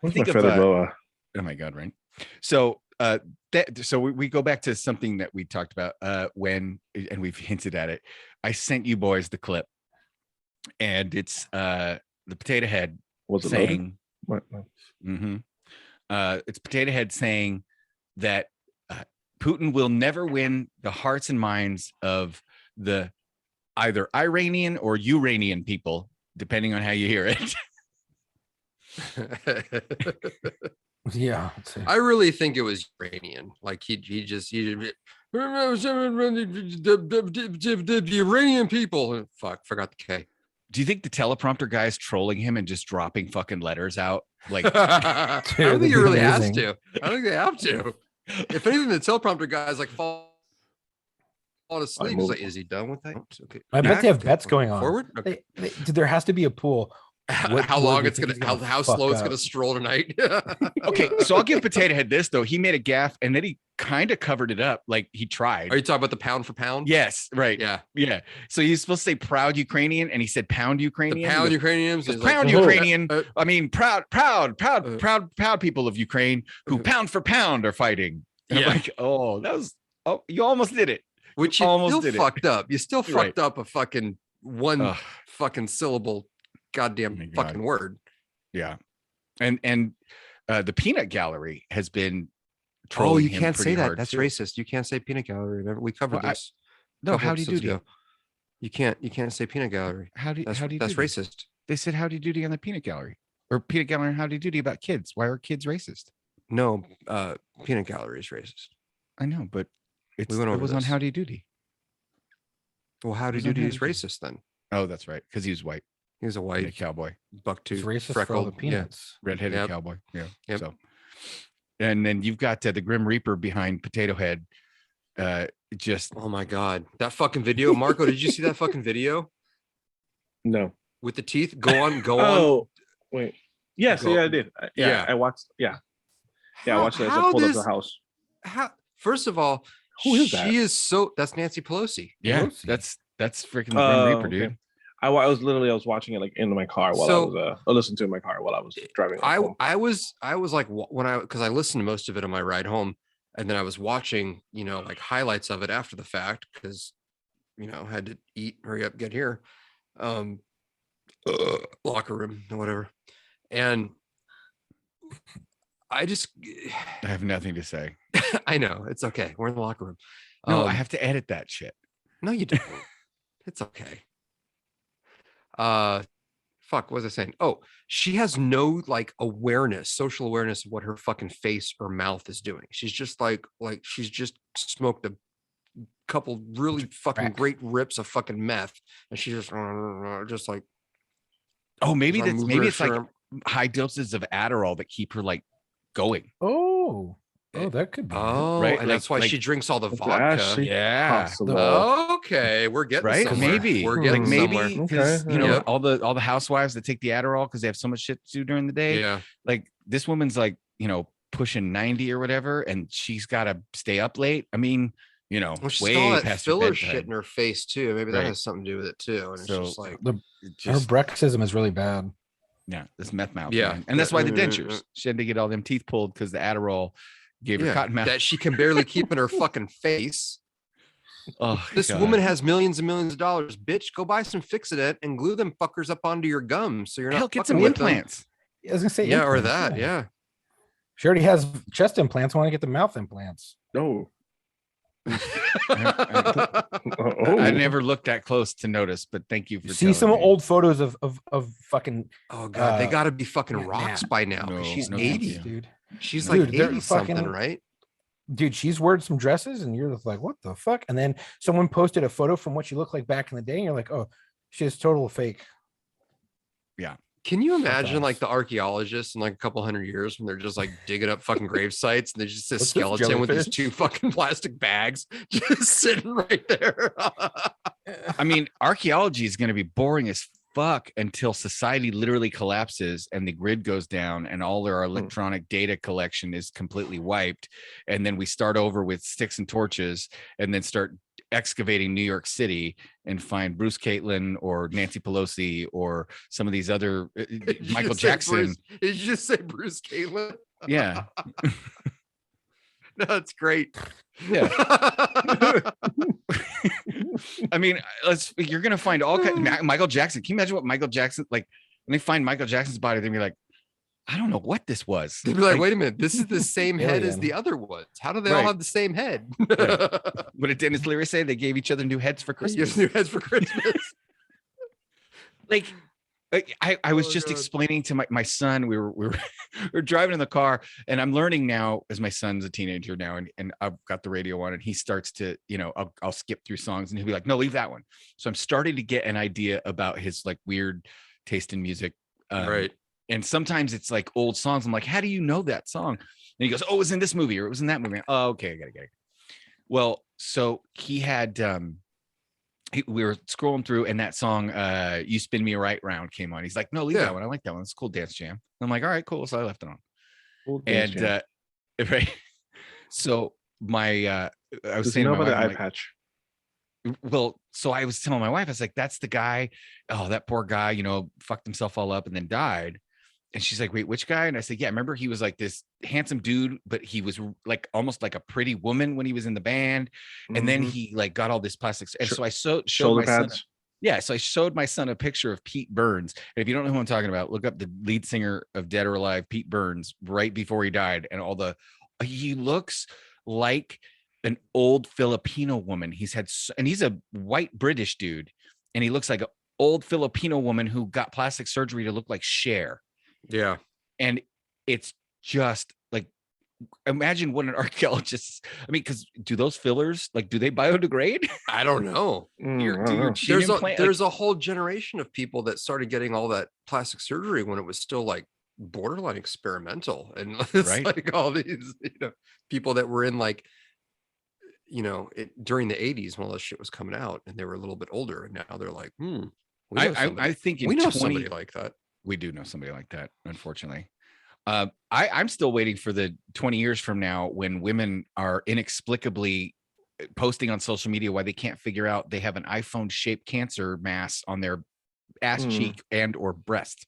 What's my feather boa? Oh my God, right? So so we go back to something that we talked about and we've hinted at it. I sent you boys the clip, and it's the Potato Head saying, it's Potato Head saying that Putin will never win the hearts and minds of the either Iranian or Uranian people, depending on how you hear it. Yeah, I really think it was Uranian. Like he the Iranian people. Fuck, forgot the K. Do you think the teleprompter guy is trolling him and just dropping fucking letters out? Like, I don't that'd think he be really has amazing. to. I don't think they have to. If anything, the teleprompter guy is like falling asleep. He's like, is he done with that? Oops, okay. I bet they have Back, bets going on. Forward. Okay. Dude, there has to be a pool. What How word long do you it's think gonna, he's how fuck slow it's up? gonna stroll tonight. okay, so I'll give Potato Head this though. He made a gaffe and then he kind of covered it up. Like he tried. Are you talking about the pound for pound? Yes, right. Yeah. Yeah. So he's supposed to say proud Ukrainian and he said pound The Ukrainian. pound He goes, Ukrainians. goes, is proud like, Ukrainian. uh, I mean, proud people of Ukraine who pound for pound are fighting. And Yeah. I'm like, oh, you almost did it. which you almost still did it. fucked up. You still Right. fucked up a fucking one Ugh. fucking syllable goddamn Oh my God. fucking word. Yeah. And the peanut gallery has been Oh, trolling you him can't pretty say that. hard, That's too. racist. You can't say peanut gallery. Remember, we covered Well, this. No, couple howdy episodes doody. ago. You can't say peanut gallery. Howdy That's doody. racist. They said howdy doody on the peanut gallery. Or peanut gallery and howdy doody about kids. Why are kids racist? No, peanut gallery is racist. I know, but it went over was on this. howdy doody. Well, howdy Who's on doody is Howdy Doody? racist then. Oh, that's right. Because he was white. He was a And a white cowboy. buck It's tooth, racist for all freckled. the peanuts. Redheaded Yep. cowboy. Yeah. Yep. So and then you've got the Grim Reaper behind Potato Head. Just Oh my god, that fucking video, Marco. Did you see that fucking video No. with the teeth? Go on. Oh, wait. Yes, Go- yeah, I did. Yeah, yeah. I watched. Yeah, I watched it as I How pulled up this? the house. How? First of all, Who is that? She is so. That's Nancy Pelosi. yeah, Pelosi. that's freaking the Grim Reaper, okay. dude. I was watching it like in my car while So- I was listening to it in my car while I was driving. home. I was like because I listened to most of it on my ride home, and then I was watching like highlights of it after the fact because had to eat, hurry up, get here, locker room or whatever, and I just I have nothing to say. I know it's okay. We're in the locker room. No, I have to edit that shit. No, you don't. It's okay. Fuck, what was I saying? Oh, she has no like social awareness of what her fucking face or mouth is doing. She's just like she's just smoked a couple really fucking Crack. great rips of fucking meth, and she just like Oh, maybe I'm that's moving maybe her it's like shirt. high doses of Adderall that keep her like going. Oh, that could be. it. Oh, Right, and that's why like- she drinks all the It's vodka. actually Yeah. possible. Okay, we're getting Right? somewhere. Maybe. We're Like getting maybe somewhere. because Okay, Yep. all the housewives that take the Adderall because they have so much shit to do during the day. Yeah. Like this woman's like, pushing 90 or whatever, and she's gotta stay up late. I mean, Well, she's way got all that past her filler bedtime. shit in her face too. Maybe that Right. has something to do with it too. And it's So- just like Her Just, bruxism is really bad. yeah, this meth mouth. Yeah. man. And that's why the Yeah. dentures. She had to get all them teeth pulled because the Adderall gave her yeah, cotton mouth. that she can barely keep in her fucking face. Oh, This God. woman has millions and millions of dollars. Bitch, go buy some Fix-It and glue them fuckers up onto your gums so you're not Hell, get fucking some with them. implants. I was gonna say, Yeah, or implants, that. Yeah. She already has chest implants. I want to get the mouth implants. No. I Oh. never looked that close to notice, but thank you for See some telling me. old photos of fucking Oh god, they Uh, got to be fucking yeah, rocks nah. by now. 'Cause No, she's no, thank 80. you. dude. She's Dude, like they're 80 something, fucking- right? Dude, she's wearing some dresses, and you're just like, what the fuck? And then someone posted a photo from what she looked like back in the day, and you're like, oh, she's total fake. Can you imagine like off. the archaeologists in like a couple hundred years when they're just like digging up fucking grave sites and there's just a What's this, skeleton with these jellyfish? 2 fucking plastic bags just sitting right there? I mean, archaeology is going to be boring as fuck until society literally collapses and the grid goes down and all our electronic data collection is completely wiped. And then we start over with sticks and torches and then start excavating New York City and find Bruce Caitlin or Nancy Pelosi or some of these other Did you Michael just say Jackson. Bruce- did you just say Bruce Caitlin? Yeah. No, that's great. Yeah. I mean, you're going to find all Michael Jackson. Can you imagine what Michael Jackson, like when they find Michael Jackson's body, they'll be like, I don't know what this was. They'd be like, wait a minute, this is the same head as Alien. the other ones. How do they all Right. have the same head? What did Dennis Leary say? They gave each other new heads for Christmas. Christmas. New heads for Christmas. Like, I was Oh, just God. explaining to my son, we were we were driving in the car, and I'm learning now as my son's a teenager now, and I've got the radio on, and he starts to, I'll skip through songs and he'll be like, no, leave that one. So I'm starting to get an idea about his like weird taste in music. Right. And sometimes it's like old songs. I'm like, how do you know that song? And he goes, oh, it was in this movie or it was in that movie. Oh, okay, I got it. Well, so he had we were scrolling through, and that song "You Spin Me Right Round" came on. He's like, no, leave that one. I like that one. It's a cool dance jam. I'm like, all right, cool. So I left it on. Cool dance jam. Right. So I was Does saying he know to my about the eye wife, patch? well, so I was telling my wife, I was like, that's the guy. Oh, that poor guy, fucked himself all up and then died. And she's like, wait, which guy? And I said, yeah, remember he was like this handsome dude, but he was like almost like a pretty woman when he was in the band. And then he like got all this plastics. And so I showed Shoulder my son. pads. Yeah. So I showed my son a picture of Pete Burns. And if you don't know who I'm talking about, look up the lead singer of Dead or Alive, Pete Burns, right before he died. And he looks like an old Filipino woman. And he's a white British dude. And he looks like an old Filipino woman who got plastic surgery to look like Cher. Yeah. And it's just like, imagine what an archaeologist, because do those fillers, like, do they biodegrade? I don't know. There's a whole generation of people that started getting all that plastic surgery when it was still like borderline experimental. And it's Right. like all these, people that were in like, during the 80s when all this shit was coming out, and they were a little bit older, and now they're like, I think we know somebody like that. We do know somebody like that, unfortunately. I'm still waiting for the 20 years from now when women are inexplicably posting on social media why they can't figure out they have an iPhone shaped cancer mass on their ass cheek and or breast.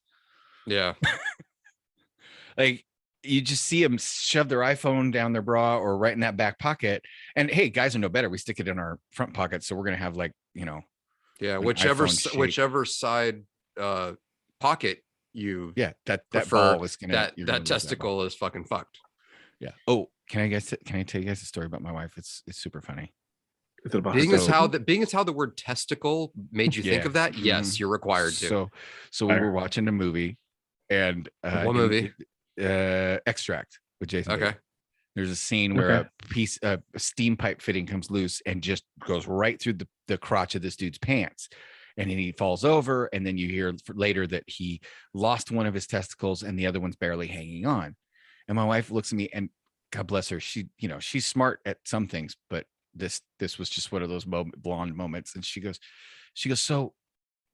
Yeah. Like, you just see them shove their iPhone down their bra or right in that back pocket. And hey, guys are no better. We stick it in our front pocket. So we're going to have like, yeah, whichever side pocket you that prefer, ball was gonna that testicle is fucking fucked. Yeah. Oh, can I tell you guys a story about my wife? It's super funny. Is it about being as how the word testicle made you think of that? Yes, you're required to. So we were watching a movie, and what movie? Extract with Jason. Okay. Bateman. There's a scene where a steam pipe fitting comes loose and just goes right through the crotch of this dude's pants. And then he falls over, and then you hear later that he lost one of his testicles and the other one's barely hanging on. And my wife looks at me, and God bless her, she's smart at some things, but this was just one of those blonde moments. And she goes, so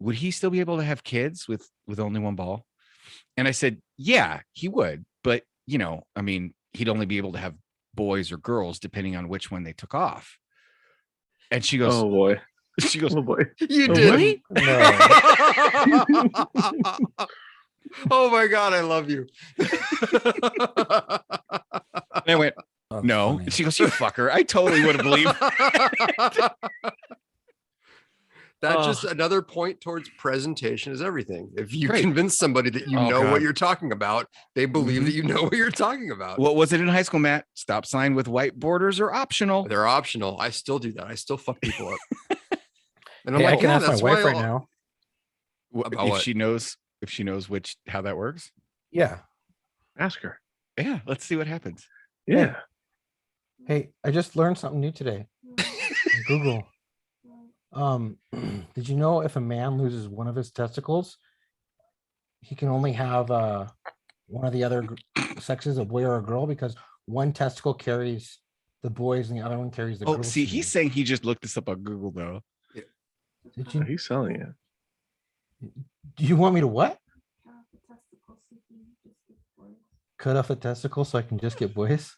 would he still be able to have kids with only one ball? And I said, yeah, he would, but he'd only be able to have boys or girls depending on which one they took off. And she goes, oh boy. She goes, oh boy. You did. Really? No. Oh my God, I love you. And I went, no. Funny. She goes, you fucker. I totally would have believed. That's just another point towards presentation is everything. If you convince somebody that you know what you're talking about, they believe that you know what you're talking about. What was it in high school, Matt? Stop sign with white borders are optional. They're optional. I still do that. I still fuck people up. And I'm Hey, like, I can ask my that's wife why right now. About If what? she knows how that works. Yeah. Ask her. Yeah, let's see what happens. Yeah. Hey, I just learned something new today. Google. Did you know if a man loses one of his testicles, he can only have one of the other sexes, a boy or a girl, because one testicle carries the boys and the other one carries the girls. Oh, see, he's saying he just looked this up on Google, though. Did you? He's selling it. Do you want me to what? Cut off a testicle so I can just get boys?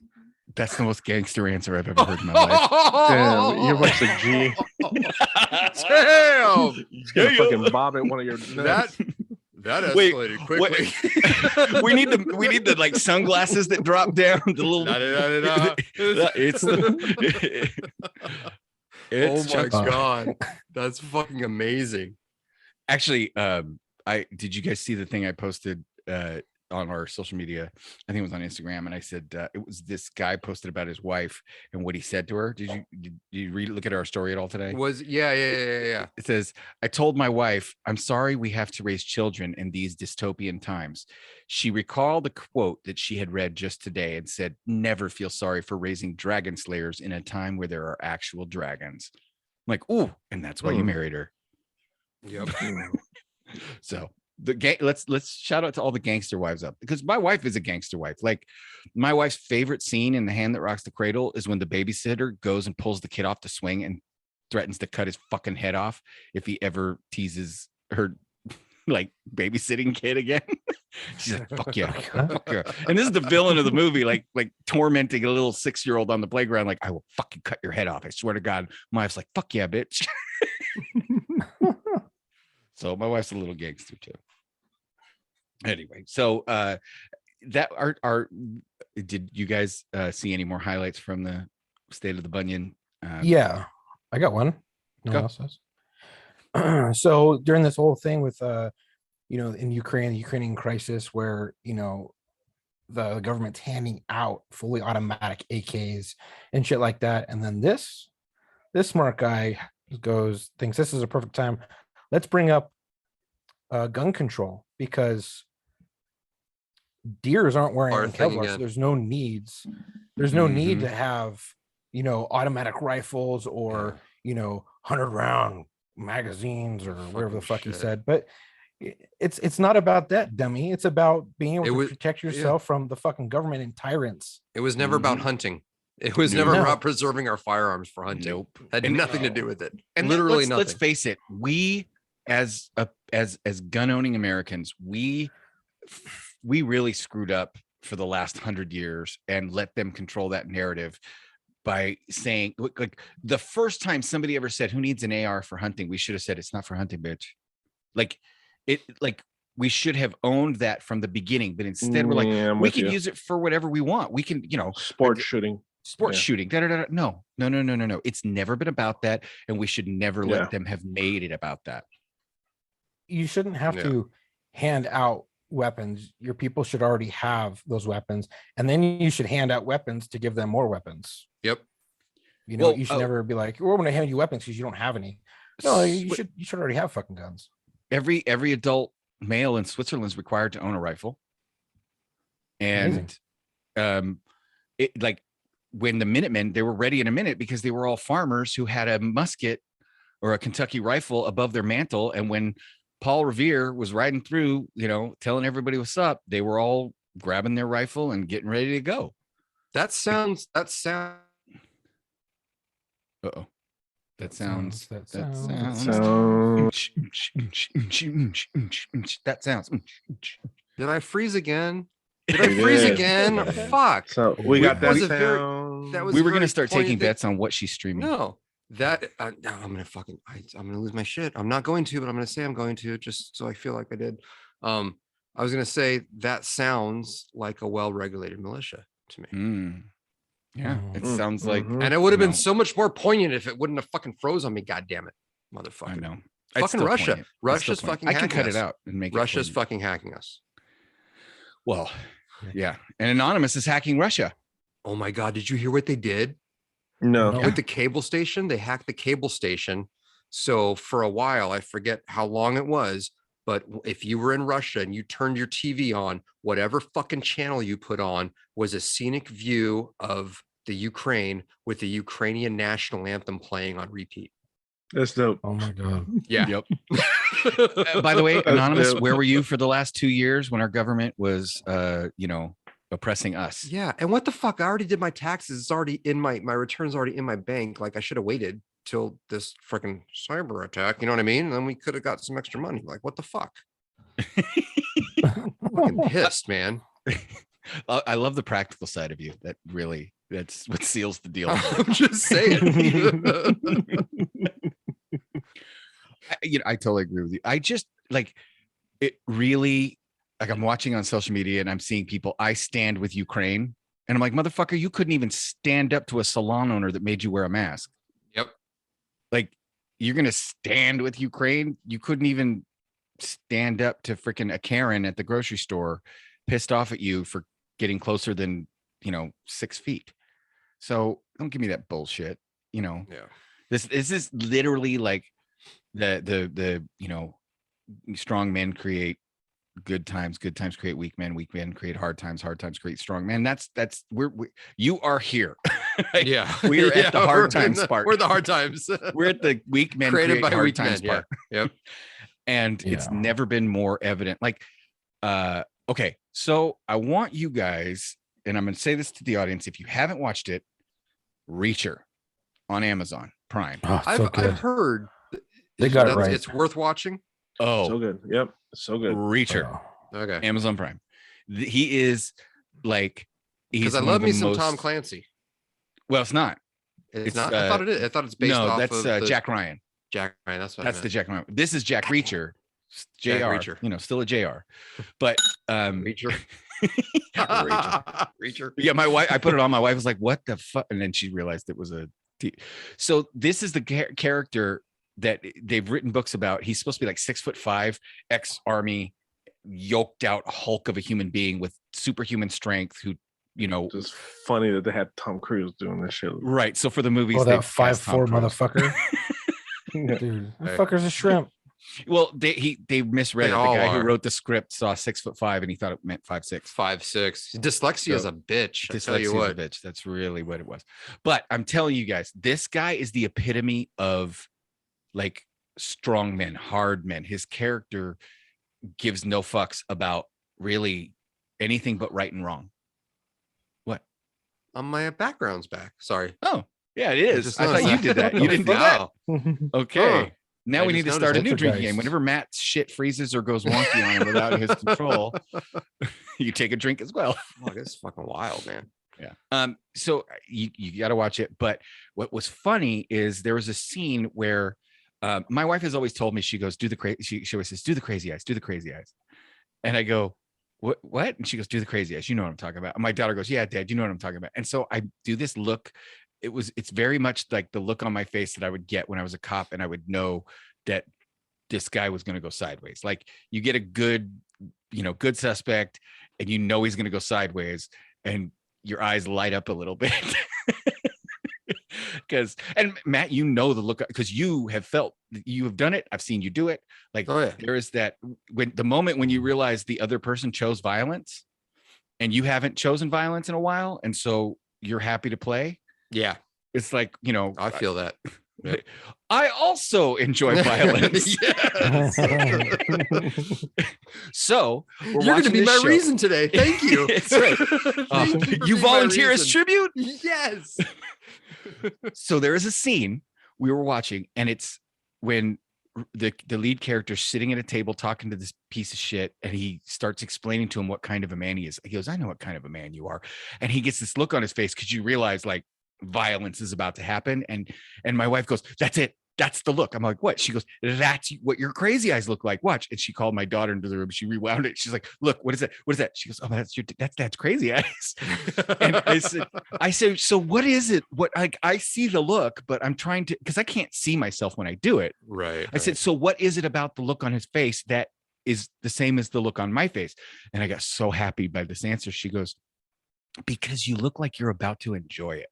That's the most gangster answer I've ever heard in my life. Damn, your wife's a G. Damn. He's gonna fucking bob at one of your nuts. That escalated quickly. we need the like sunglasses that drop down. The little. It's oh my God, that's fucking amazing. Actually, did you guys see the thing I posted on our social media. I think it was on Instagram, and I said it was this guy posted about his wife and what he said to her. Did you read look at our story at all today? Yeah. It says, I told my wife, I'm sorry we have to raise children in these dystopian times. She recalled a quote that she had read just today and said, never feel sorry for raising dragon slayers in a time where there are actual dragons. I'm like, ooh, and that's why you married her. Yep. So the gang, let's shout out to all the gangster wives up, because my wife is a gangster wife. Like, my wife's favorite scene in The Hand That Rocks the Cradle is when the babysitter goes and pulls the kid off the swing and threatens to cut his fucking head off if he ever teases her like babysitting kid again. She's like, fuck yeah, fuck yeah. And this is the villain of the movie, like tormenting a little 6-year-old on the playground, like, I will fucking cut your head off, I swear to God. My wife's like, fuck yeah, bitch. So my wife's a little gangster too. Anyway, so that our did you guys see any more highlights from the State of the Bunion? Yeah, I got one. No Go. one else has. So during this whole thing with in Ukraine, the Ukrainian crisis, where the government's handing out fully automatic AKs and shit like that, and then this smart guy thinks this is a perfect time. Let's bring up gun control, because deers aren't wearing Our thing Kevlar, so again. there's no need to have automatic rifles or 100-round magazines or whatever the fuck he shit. said. But it's not about that, dummy. It's about being able to protect yeah. yourself from the fucking government and tyrants. It was never about hunting. It was never about preserving our firearms for hunting. Nope. Had nothing to do with it. And literally let's nothing. face it, we as gun owning Americans, we really screwed up for the last 100 years and let them control that narrative by saying, like, the first time somebody ever said, who needs an AR for hunting, we should have said, it's not for hunting, bitch. Like we should have owned that from the beginning, but instead we're like, we can use it for whatever we want. We can, sports shooting. Shooting. No. It's never been about that. And we should never let them have made it about that. You shouldn't have to hand out weapons. Your people should already have those weapons, and then you should hand out weapons to give them more weapons. Yep. You should never be like, we're going to hand you weapons because you don't have any. No, you should already have fucking guns. Every adult male in Switzerland is required to own a rifle. And when the Minutemen, they were ready in a minute because they were all farmers who had a musket or a Kentucky rifle above their mantle. And when Paul Revere was riding through, telling everybody what's up, they were all grabbing their rifle and getting ready to go. That sounds. Uh-oh. That sounds. Did I freeze again? Did I freeze again? Fuck. So we got that was a very- sound. that was We were very going to start taking poignant bets on what she's streaming. No, that I'm gonna fucking. I'm gonna lose my shit. I'm not going to, but I'm gonna say I'm going to, just so I feel like I did. I was gonna say that sounds like a well-regulated militia to me. Yeah, it sounds like, and it would have been so much more poignant if it wouldn't have fucking froze on me. God damn it, motherfucker! I know. Fucking Russia. Russia's fucking. I can cut us. it out and make Russia's it fucking hacking us. Well, yeah, and Anonymous is hacking Russia. Oh my God! Did you hear what they did? No. With the cable station, they hacked the cable station. So for a while, I forget how long it was, but if you were in Russia and you turned your TV on, whatever fucking channel you put on was a scenic view of the Ukraine with the Ukrainian national anthem playing on repeat. That's dope. Oh my God. Yeah. Yep. By the way, Anonymous, where were you for the last 2 years when our government was, oppressing us? Yeah. And what the fuck? I already did my taxes. It's already in my return's already in my bank. Like, I should have waited till this freaking cyber attack. You know what I mean? And then we could have got some extra money. Like, what the fuck? Fucking pissed, man. I love the practical side of you. That's what seals the deal. I'm just saying. I totally agree with you. I just it really, I'm watching on social media and I'm seeing people, I stand with Ukraine. And I'm like, motherfucker, you couldn't even stand up to a salon owner that made you wear a mask. Yep. Like, you're going to stand with Ukraine. You couldn't even stand up to freaking a Karen at the grocery store, pissed off at you for getting closer than 6 feet. So don't give me that bullshit. Yeah. This is literally like the strong men create good times create weak men create hard times create strong men. That's you are here. Right? Yeah, we're at the hard times part. We're the hard times. We're at the weak men created create by hard weak times men. part. Yeah. Yep. And it's never been more evident. Like, okay, so I want you guys, and I'm going to say this to the audience, if you haven't watched it, Reacher on Amazon Prime. Oh, so I've heard they got it right. It's worth watching. Oh, so good. Yep, so good. Reacher. Okay. Amazon Prime. He is like, because I love me some Tom Clancy. Well, it's not. It's not. I thought it is. I thought it's based off that's of Jack Ryan. Jack Ryan. That's what. That's the Jack Ryan. This is Jack Reacher. Jack JR. Reacher. Still a JR. But Reacher. Reacher. Yeah, my wife. I put it on. My wife was like, "What the fuck?" And then she realized it was a. So this is the character that they've written books about. He's supposed to be like 6'5", ex-army, yoked out hulk of a human being with superhuman strength. Who, It's funny that they had Tom Cruise doing this shit. Right. So for the movies, that 5'4" motherfucker. Yeah. Dude, that fucker's a shrimp. Well, they misread They it. The all guy who are. wrote the script saw 6'5" and he thought it meant 5'6". 5'6". Dyslexia is a bitch. I tell you Dyslexia is what. a bitch. That's really what it was. But I'm telling you guys, this guy is the epitome of like strong men, hard men. His character gives no fucks about really anything but right and wrong. What? My background's back. Sorry. Oh, yeah, it is. just I thought you noticed did that. that. You didn't do that. Wow. Okay. Huh. Now I we just need to start a noticed new drinking Poltergeist. game. Whenever Matt's shit freezes or goes wonky on him without his control, you take a drink as well. Oh, this is fucking wild, man. Yeah. So you got to watch it. But what was funny is there was a scene where my wife has always told me, she goes, do the crazy. She always says, do the crazy eyes, do the crazy eyes. And I go, what? And she goes, do the crazy eyes. You know what I'm talking about. And my daughter goes, yeah, Dad, you know what I'm talking about. And so I do this look. It's very much like the look on my face that I would get when I was a cop, and I would know that this guy was going to go sideways. Like you get a good suspect, and he's going to go sideways, and your eyes light up a little bit. And Matt, the look, because you have done it. I've seen you do it. Like, Oh, yeah. there is that the moment when you realize the other person chose violence and you haven't chosen violence in a while. And so you're happy to play. Yeah, It's like, I feel that. Yep. I also enjoy violence. Yes. So You're going to be my reason today. Thank you. That's right. Thank you for You being my volunteer as reason. tribute. Yes. So there is a scene we were watching, and it's when the lead character's sitting at a table talking to this piece of shit, and he starts explaining to him what kind of a man he is. He goes, I know what kind of a man you are. And he gets this look on his face because you realize like violence is about to happen. And my wife goes, that's it. That's the look. I'm like, what? She goes, that's what your crazy eyes look like. Watch. And she called my daughter into the room. She rewound it. She's like, look, what is that? What is that? She goes, oh, that's crazy eyes. And I said, so what is it? What, like, I see the look, but I'm trying to, because I can't see myself when I do it. Right. I said, so what is it about the look on his face that is the same as the look on my face? And I got so happy by this answer. She goes, because you look like you're about to enjoy it.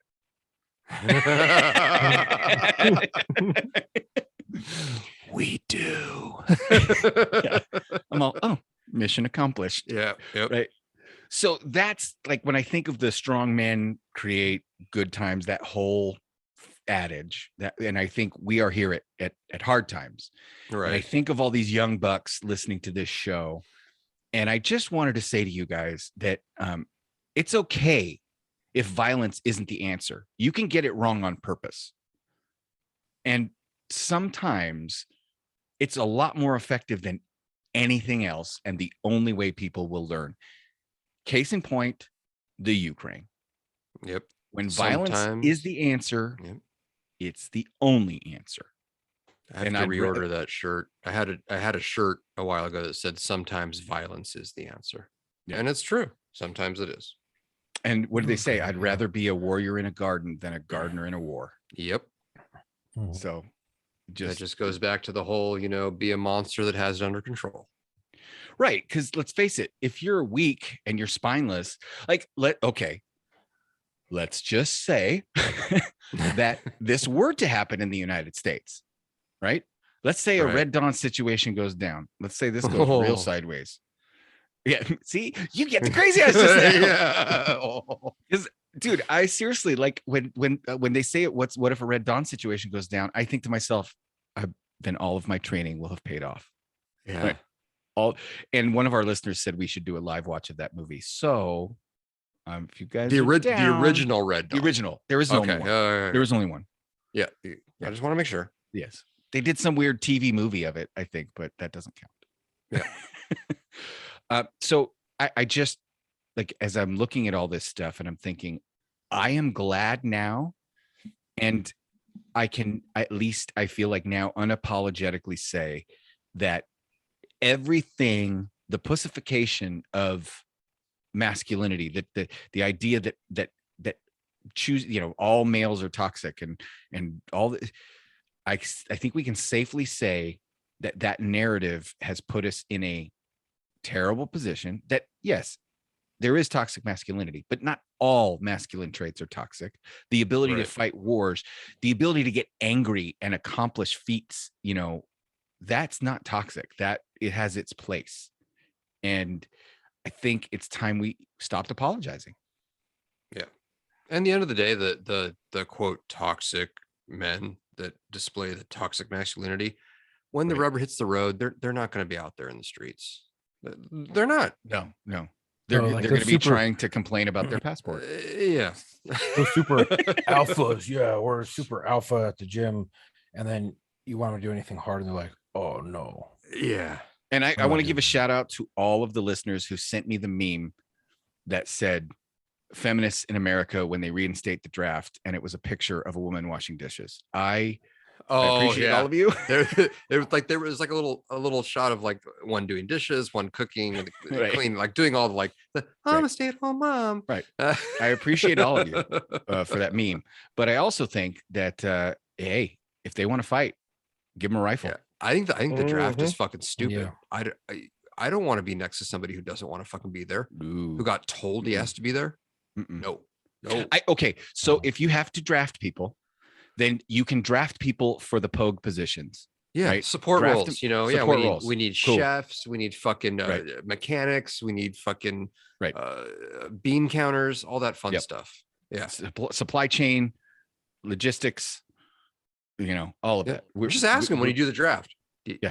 We do. Yeah. I'm all, oh, mission accomplished. Yeah. Yep. Right. So that's like when I think of the strong men create good times, that whole adage that, and I think we are here at hard times. Right. And I think of all these young bucks listening to this show. And I just wanted to say to you guys that it's okay if violence isn't the answer. You can get it wrong on purpose. And sometimes it's a lot more effective than anything else. And the only way people will learn. Case in point, the Ukraine. Yep. When violence is the answer, Yep. It's the only answer. I have And to I'd reorder that shirt. I had a shirt a while ago that said sometimes violence is the answer. Yeah. And it's true. Sometimes it is. And what do they say? I'd rather be a warrior in a garden than a gardener in a war. Yep. So That just goes back to the whole, be a monster that has it under control. Right. Because let's face it, if you're weak and you're spineless, like let's just say that this were to happen in the United States, right? Let's say a Red Dawn situation goes down. Let's say this goes real sideways. Yeah. See, you get the crazy eyes just now. Yeah. Because, dude, I seriously, like, when they say it, what if a Red Dawn situation goes down? I think to myself, then all of my training will have paid off. Yeah. Right? And one of our listeners said we should do a live watch of that movie. So, if you guys the original Red Dawn. The original. There is only one. There was only one. Yeah. I just want to make sure. Yes. They did some weird TV movie of it, I think, but that doesn't count. Yeah. So I just, like, as I'm looking at all this stuff and I'm thinking, I am glad now, and I can, at least I feel like now, unapologetically say that everything, the pussification of masculinity, that the idea that choose, all males are toxic and all the, I think we can safely say that narrative has put us in a terrible position. That, yes, there is toxic masculinity, but not all masculine traits are toxic. The ability to fight wars, the ability to get angry and accomplish feats, that's not toxic. That it has its place. And I think it's time we stopped apologizing. Yeah. And the end of the day, the quote toxic men that display the toxic masculinity, when the rubber hits the road, they're not going to be out there in the streets. They're not. No. They're going to be trying to complain about their passport. Yeah. Those super alphas. Yeah, we're super alpha at the gym. And then you want them to do anything hard and they're like, oh no. Yeah. And I want to give a shout out to all of the listeners who sent me the meme that said feminists in America when they reinstate the draft, and it was a picture of a woman washing dishes. I appreciate all of you. There was like a little shot of like one doing dishes, one cooking, and cleaning, like doing all I'm a stay-at-home mom. Right. I appreciate all of you for that meme. But I also think that hey, if they want to fight, give them a rifle. Yeah. I think the draft is fucking stupid. Yeah. I don't want to be next to somebody who doesn't want to fucking be there. Ooh. Who got told he has to be there. No. Okay. So if you have to draft people, then you can draft people for the pogue positions. Yeah. Right? Support roles, roles. We need chefs, we need fucking mechanics, we need fucking bean counters, all that fun stuff. Yeah. Supply chain, logistics, all of that. We're just asking when you do the draft.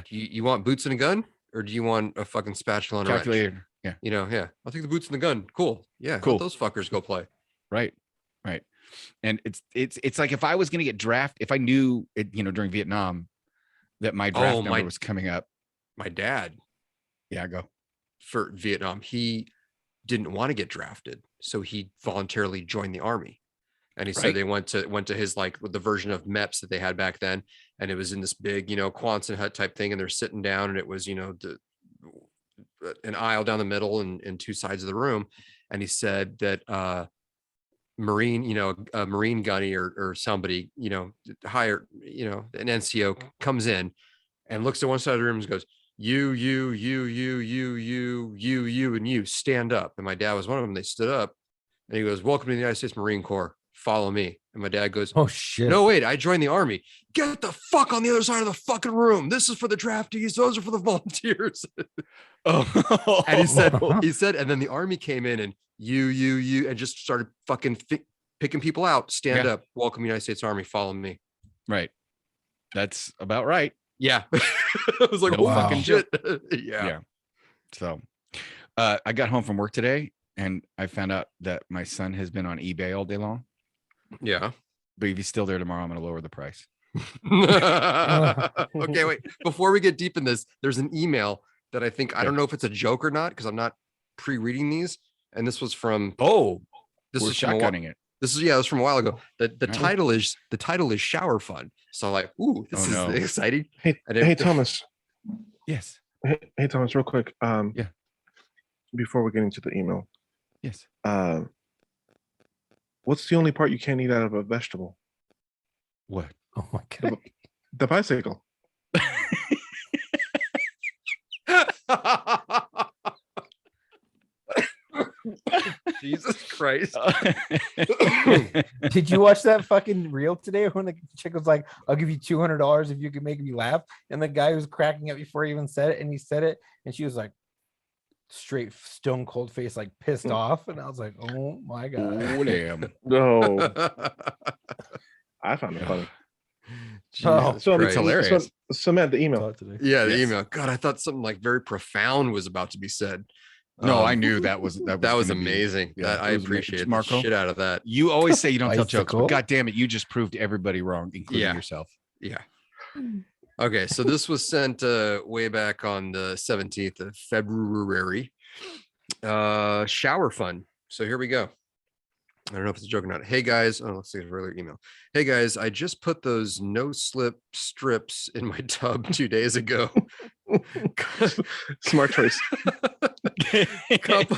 You want boots and a gun, or do you want a fucking spatula and a calculator? Wrench? Yeah. I'll take the boots and the gun. Cool. Yeah. Cool. Let those fuckers go play. Right. And it's like, if I was going to get drafted, if I knew it, during Vietnam that my draft number was coming up. My dad. Yeah, go. For Vietnam, he didn't want to get drafted, so he voluntarily joined the army. And he said they went to his, like, the version of MEPS that they had back then, and it was in this big, Quonset hut type thing, and they're sitting down, and it was, an aisle down the middle and two sides of the room. And he said that Marine, a Marine gunny or somebody, higher, an NCO comes in and looks at one side of the room and goes, you, and you stand up. And my dad was one of them. They stood up, and he goes, welcome to the United States Marine Corps. Follow me. And my dad goes, oh shit. No, wait, I joined the army. Get the fuck on the other side of the fucking room. This is for the draftees. Those are for the volunteers. And he said, and then the army came in and you, and just started fucking picking people out. Stand up. Welcome, United States Army. Follow me. Right. That's about right. Yeah. I was like, fucking shit. Yeah. So I got home from work today and I found out that my son has been on eBay all day long. Yeah. But if he's still there tomorrow, I'm going to lower the price. Okay, wait. Before we get deep in this, there's an email that I think, I don't know if it's a joke or not, because I'm not pre-reading these. And this was from, this is shotgunning it. This is from a while ago. The title is shower fun. So I'm like, ooh, this is exciting. Hey, Thomas. Yes. Hey, Thomas, real quick. Before we get into the email. Yes. What's the only part you can't eat out of a vegetable? What? Oh my god. The bicycle. Jesus Christ. Did you watch that fucking reel today when the chick was like, I'll give you $200 if you can make me laugh? And the guy was cracking up before he even said it. And he said it. And she was like, straight stone cold face, like pissed off. And I was like, oh my God. Oh, damn. No. I found it funny. Jesus So Christ. it's hilarious. So Matt, the email. Yeah, the Yes. email. God, I thought something like very profound was about to be said. No, I knew that was that was gonna be- amazing. yeah, I it was appreciate the Marco. shit out of that. You always say you don't tell jokes, Bicycle? but God damn it, you just proved everybody wrong, including Yeah. yourself. Yeah. Okay, so this was sent way back on the 17th of February. Shower fun. So here we go. I don't know if it's a joke or not. Hey guys, let's see, earlier email. Hey guys, I just put those no slip strips in my tub 2 days ago. Smart choice. Couple,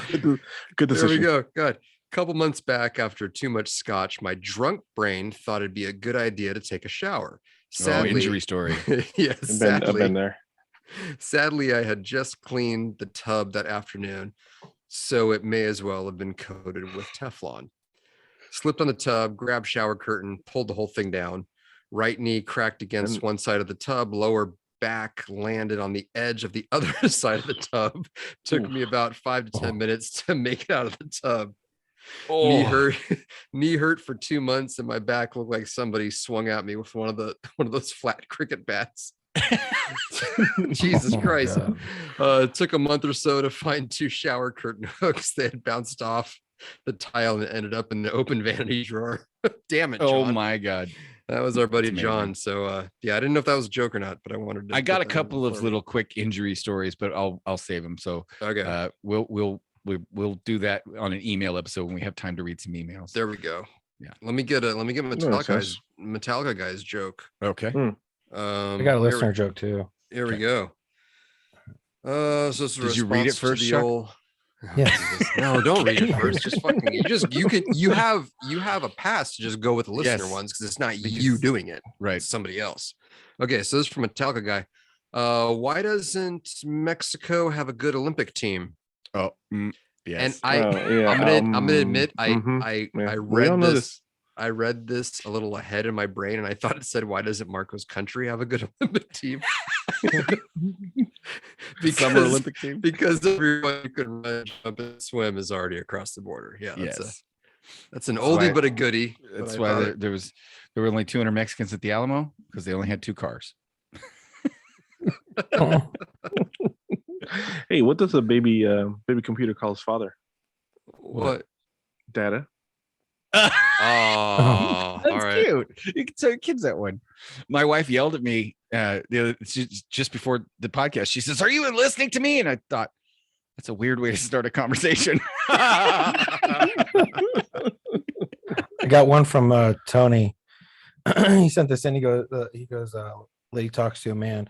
Good there we decision. go. God. Couple months back, after too much scotch, my drunk brain thought it'd be a good idea to take a shower. Sadly, injury story. Yes, I've been there. sadly, I had just cleaned the tub that afternoon, so it may as well have been coated with Teflon. Slipped on the tub, grabbed shower curtain, pulled the whole thing down. Right knee cracked against one side of the tub, lower back landed on the edge of the other side of the tub. Took me about 5 to 10 minutes to make it out of the tub. Knee hurt, knee hurt for 2 months, and my back looked like somebody swung at me with one of those flat cricket bats. Jesus Christ. It took a month or so to find 2 shower curtain hooks. They had bounced off the tile and ended up in the open vanity drawer. Damn it, John. Oh my God. That was our buddy That's John. So yeah, I didn't know if that was a joke or not, but I wanted to I got a get that couple of before we- little quick injury stories, but I'll save them. So Okay, we'll do that on an email episode when we have time to read some emails. there we go. Yeah. Let me get makes sense. Metallica guy's joke. Okay. I got a listener joke too. Here we go. So this is a Did you read it response to first, the Chuck? old- Yes. Jesus. No, don't read it first. Just fucking you have a pass to just go with the listener Yes. ones because it's not Because- you doing it. Right. It's somebody else. Okay, so this is from a Metallica guy. Why doesn't Mexico have a good Olympic team? Oh, yes. And Yeah, I'm gonna admit I yeah. We all read know this. I read this a little ahead in my brain, and I thought it said, "Why doesn't Marco's country have a good Olympic team?" Summer Olympic team. Because everyone who can run, jump, and swim is already across the border. Yeah, Yes. that's an That's oldie why- but a goodie. but That's I why thought there were only 200 Mexicans at the Alamo because they only had 2 cars. Hey, what does a baby computer call his father? what? Data. Oh, all That's right. cute. You can tell your kids that one. My wife yelled at me just before the podcast. She says, "Are you listening to me?" And I thought, that's a weird way to start a conversation. I got one from Tony. He sent this in. He goes, lady talks to a man.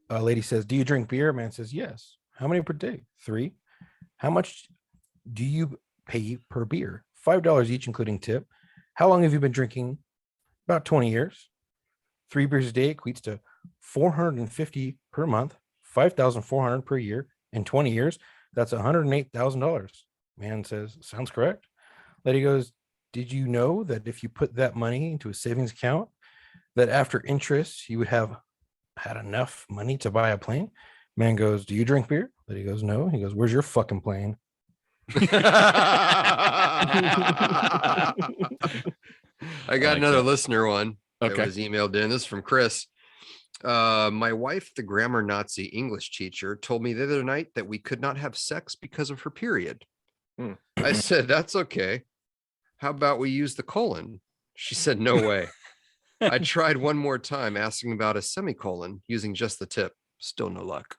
Lady says, "Do you drink beer?" Man says, "Yes." "How many per day?" 3. "How much do you pay per beer?" $5 each, including tip. "How long have you been drinking?" "About 20 years. 3 beers a day equates to 450 per month, 5,400 per year. In 20 years, that's $108,000. Man says, "Sounds correct." Lady goes, "Did you know that if you put that money into a savings account, that after interest, you would have had enough money to buy a plane?" Man goes, "Do you drink beer?" Lady goes, "No." He goes, "Where's your fucking plane?" I got like another that. listener one that Okay. was emailed in. This is from Chris. My wife, the grammar Nazi English teacher, told me the other night that we could not have sex because of her period. Hmm. I said, "That's okay. How about we use the colon?" She said, "No way." I tried one more time asking about a semicolon using just the tip. Still no luck.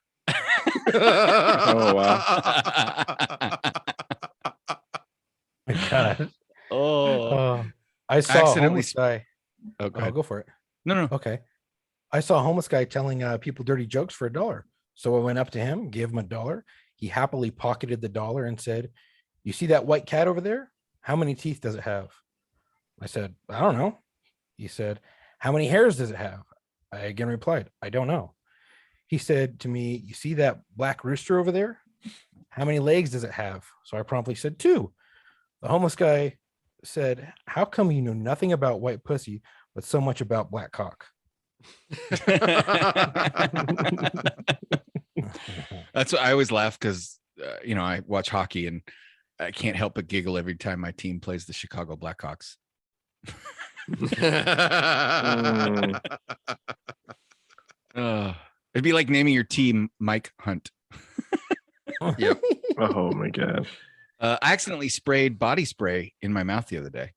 Oh, wow. My God. Oh, I saw a accidentally homeless guy. okay. Oh, go for it. No. Okay. I saw a homeless guy telling people dirty jokes for $1. So I went up to him, gave him $1. He happily pocketed the dollar and said, "You see that white cat over there? How many teeth does it have?" I said, "I don't know." He said, "How many hairs does it have?" I again replied, I don't know. He said to me, you see that black rooster over there? How many legs does it have? So I promptly said 2. The homeless guy said, how come you know nothing about white pussy, but so much about black cock? That's what I always laugh because, I watch hockey and I can't help but giggle every time my team plays the Chicago Blackhawks. It'd be like naming your team Mike Hunt. Yep. Oh my god. I accidentally sprayed body spray in my mouth the other day.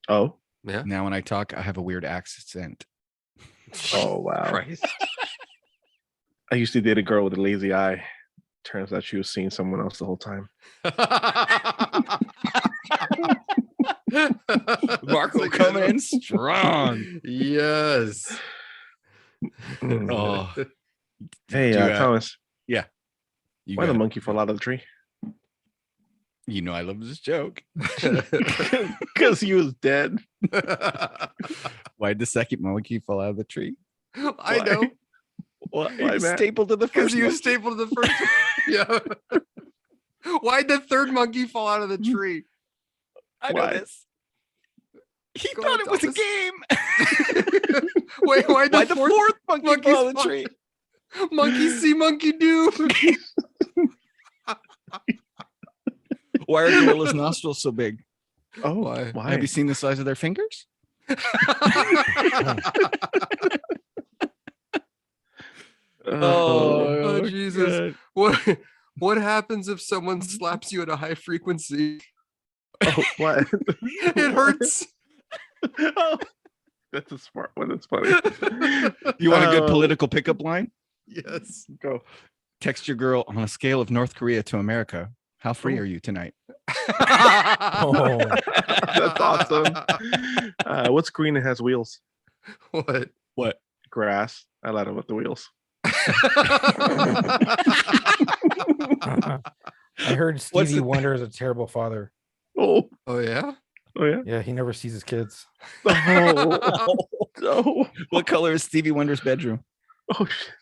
Oh. Yeah. Now when I talk, I have a weird accent. Oh wow. Christ. I used to date a girl with a lazy eye. Turns out she was seeing someone else the whole time. Marco coming in strong. Yes. Oh, Hey, Thomas. you Why got the it. monkey fall out of the tree? You know I love this joke. Because he was dead. Why'd the second monkey fall out of the tree? I know. Why, He was Matt? stapled to the Because first he was monkey. stapled to the first. Yeah. Why'd the third monkey fall out of the tree? I know Why? this. He Go thought on, it was a Thomas. game. Wait, why'd Why the fourth fourth monkey monkey's fall in the fall- tree? monkey see, monkey do? Why are gorillas' nostrils so big? Oh, Why? why? Have you seen the size of their fingers? Oh, Jesus. God. What happens if someone slaps you at a high frequency? Oh, what? It hurts. Oh, that's a smart one. That's funny. You want a good political pickup line? Yes. Go. Text your girl on a scale of North Korea to America. How free Oh. are you tonight? Oh, That's awesome. What's green and has wheels? What? What? Grass. I lied about the wheels. I heard What's Stevie the- Wonder is a terrible father. Oh, Oh yeah. oh yeah. Yeah, he never sees his kids. Oh, no. What color is Stevie Wonder's bedroom? Oh shit.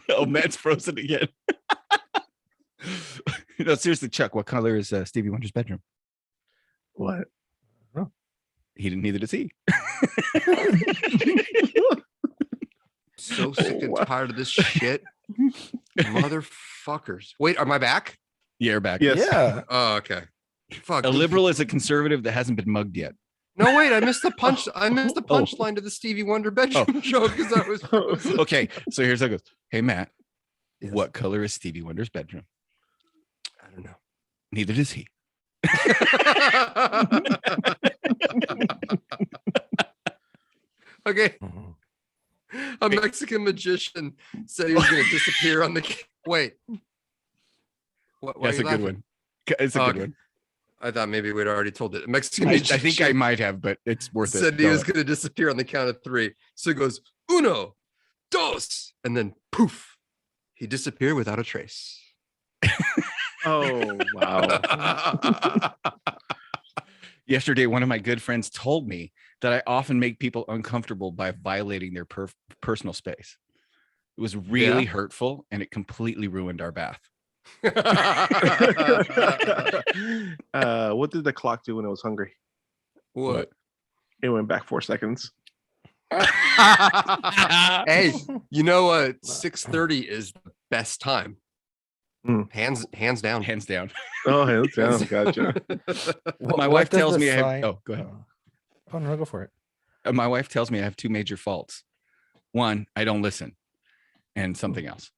Oh, Matt's frozen again. No, seriously, Chuck, what color is Stevie Wonder's bedroom? What? He didn't, neither does he. So sick and wow. tired of this shit. Motherfuckers. Wait, am I back? Yeah, you're back. Yes. Yeah. Oh, okay. Fuck. A liberal is a conservative that hasn't been mugged yet. No, wait, I missed the punch. I missed the punchline to the Stevie Wonder bedroom joke because I was frozen. Okay, so here's how it goes. Hey, Matt, Yes. what color is Stevie Wonder's bedroom? I don't know. Neither does he. Okay. Mhm. A Mexican magician said he was going to disappear on the. Wait. What? why are That's you a good laughing? one. It's a Oh, good okay. one. I thought maybe we'd already told it. A Mexican I magician think I might have, but it's worth it. said he Go was ahead. going to disappear on the count of 3. So he goes, uno, dos, and then poof, he disappeared without a trace. Oh wow. Yesterday, one of my good friends told me that I often make people uncomfortable by violating their personal space. It was really hurtful, and it completely ruined our bath. What did the clock do when it was hungry? What? It went back 4 seconds. Hey, you know what? 6:30 is the best time. Mm. Hands down. Hands down. Oh, hands down. Gotcha. My What wife does tells the me I have. sign- Oh, go ahead. Oh no, go for it. My wife tells me I have 2 major faults. One, I don't listen, and something else.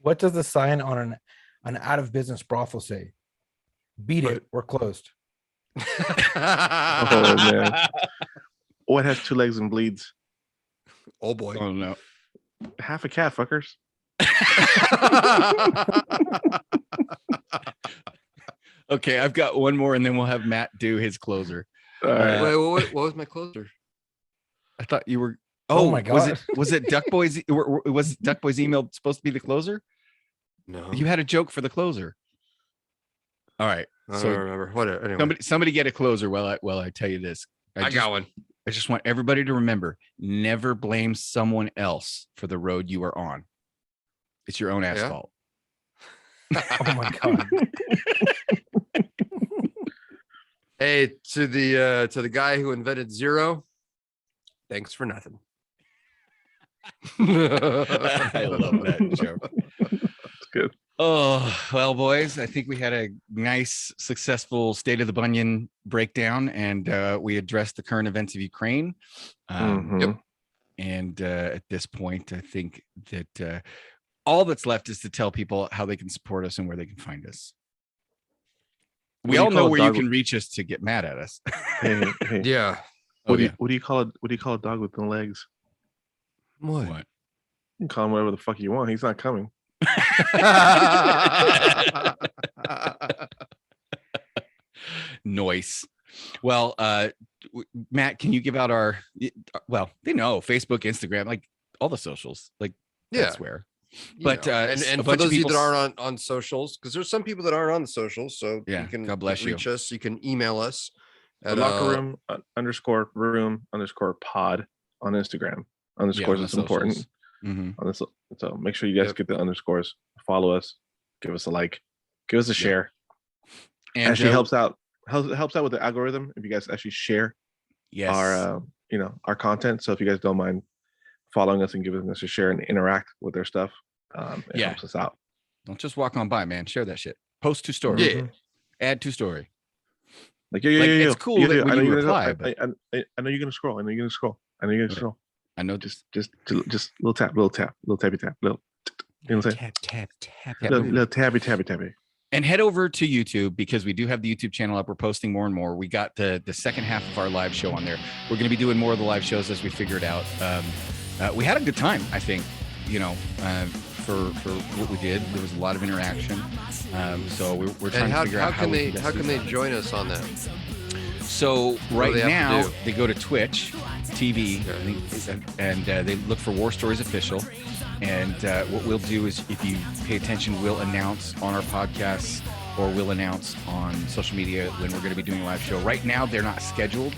What does the sign on an out of business brothel say? Beat it, we're closed. Oh man. What has 2 legs and bleeds? Oh boy. Oh no. Half a cat, fuckers. Okay, I've got one more, and then we'll have Matt do his closer. All right. Wait, what was my closer? I thought you were. Oh my Was God. it Duck Boy's? Was Duck Boy's email supposed to be the closer? No. You had a joke for the closer. All right. I So don't remember. Whatever. Anyway, somebody get a closer while I tell you this. I got one. I just want everybody to remember: never blame someone else for the road you are on. It's your own asphalt. Oh my god. Hey, to the guy who invented zero, thanks for nothing. I love that joke. It's good. Oh, well, boys, I think we had a nice, successful State of the Bunion breakdown, and we addressed the current events of Ukraine. Mhm. And at this point, I think that all that's left is to tell people how they can support us and where they can find us. We all know where you can reach us to get mad at us. Hey, Yeah. What do you call it? What do you call a dog with no legs? What? You can call him whatever the fuck you want. He's not coming. Noise. Well, Matt, can you give out our? Well, they know Facebook, Instagram, like all the socials. Like, Yeah. I swear. You But know, a and for bunch of those of you people that aren't on socials, because there's some people that aren't on the socials, so Yeah, you can God bless you. reach us. You can email us at Locker room _room_ pod on Instagram. Underscores is important. Mhm. On this, so make sure you guys get the underscores. Follow us. Give us a like. Give us a share. And actually helps out with the algorithm if you guys actually share our our content. So if you guys don't mind following us and giving us a share and interact with their stuff, it helps us out. Don't just walk on by, man. Share that shit. Post to story. Yeah. Add to story. Like it's cool that when you reply, but I know you're gonna scroll. I know you're gonna scroll. I know just little tap, little tappy tap, little. You know what I'm saying? Tap. Little tabby. And head over to YouTube because we do have the YouTube channel up. We're posting more and more. We got the second half of our live show on there. We're going to be doing more of the live shows as we figure it out. We had a good time, I think, for what we did. There was a lot of interaction. So we're trying to figure out how can they join us on that? So right now they go to Twitch TV and they look for War Stories Official. And what we'll do is, if you pay attention, we'll announce on our podcasts or we'll announce on social media when we're going to be doing a live show. Right now, they're not scheduled,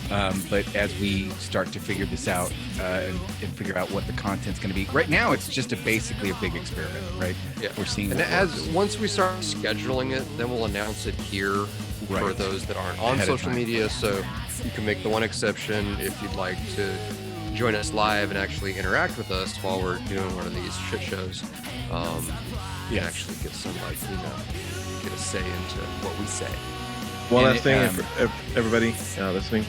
but as we start to figure this out and figure out what the content's going to be, right now it's just basically a big experiment, right? Yeah, we're seeing. And once we start scheduling it, then we'll announce it here for those that aren't on social media. So you can make the one exception if you'd like to join us live and actually interact with us while we're doing one of these shit shows. You actually get some get a say into what we say. One last thing, everybody listening,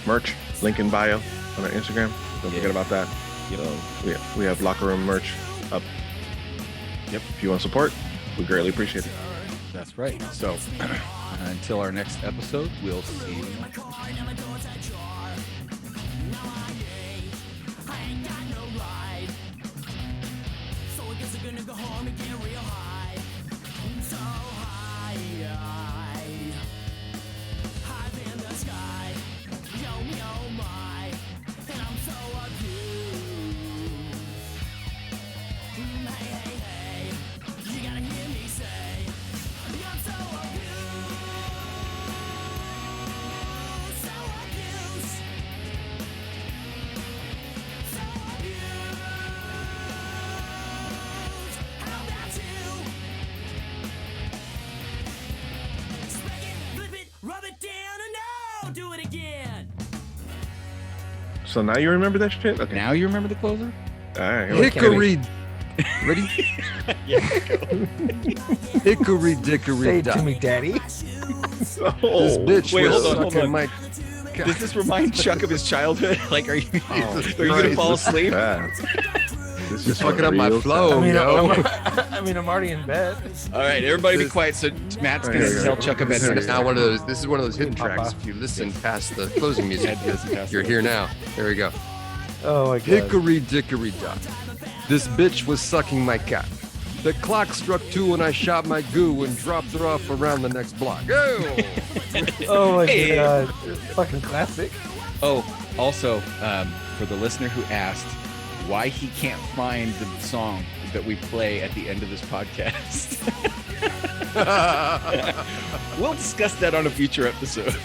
merch link in bio on our Instagram. Don't forget about that. So we have locker room merch up. Yep. If you want to support, we greatly appreciate it. That's right. So until our next episode, we'll see you. So now you remember that shit? Okay. Now you remember the closer? All right. Hickory. Ready? Hickory dickory Say it dock. to me, daddy. This bitch hold on. my... Does this remind Chuck of his childhood? Like, are you gonna fall asleep? This is fucking up my flow. I'm already in bed. All right, everybody be quiet. So Matt's gonna tell Chuck a bedtime. This is one of those hidden tracks. If you listen past the closing music, you're here now. There we go. Oh my god. Hickory dickory dock. This bitch was sucking my cock. The clock struck 2 and I shot my goo and dropped her off around the next block. Oh, Oh my god. Fucking classic. Oh, also, for the listener who asked why he can't find the song that we play at the end of this podcast. We'll discuss that on a future episode.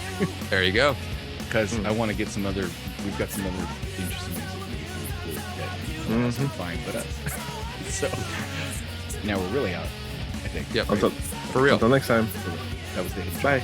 There you go. Because I want to get some other. We've got some other interesting music that you can find but us. So now we're really out. I think. Yep. Until, For real. Until next time. That was the Bye.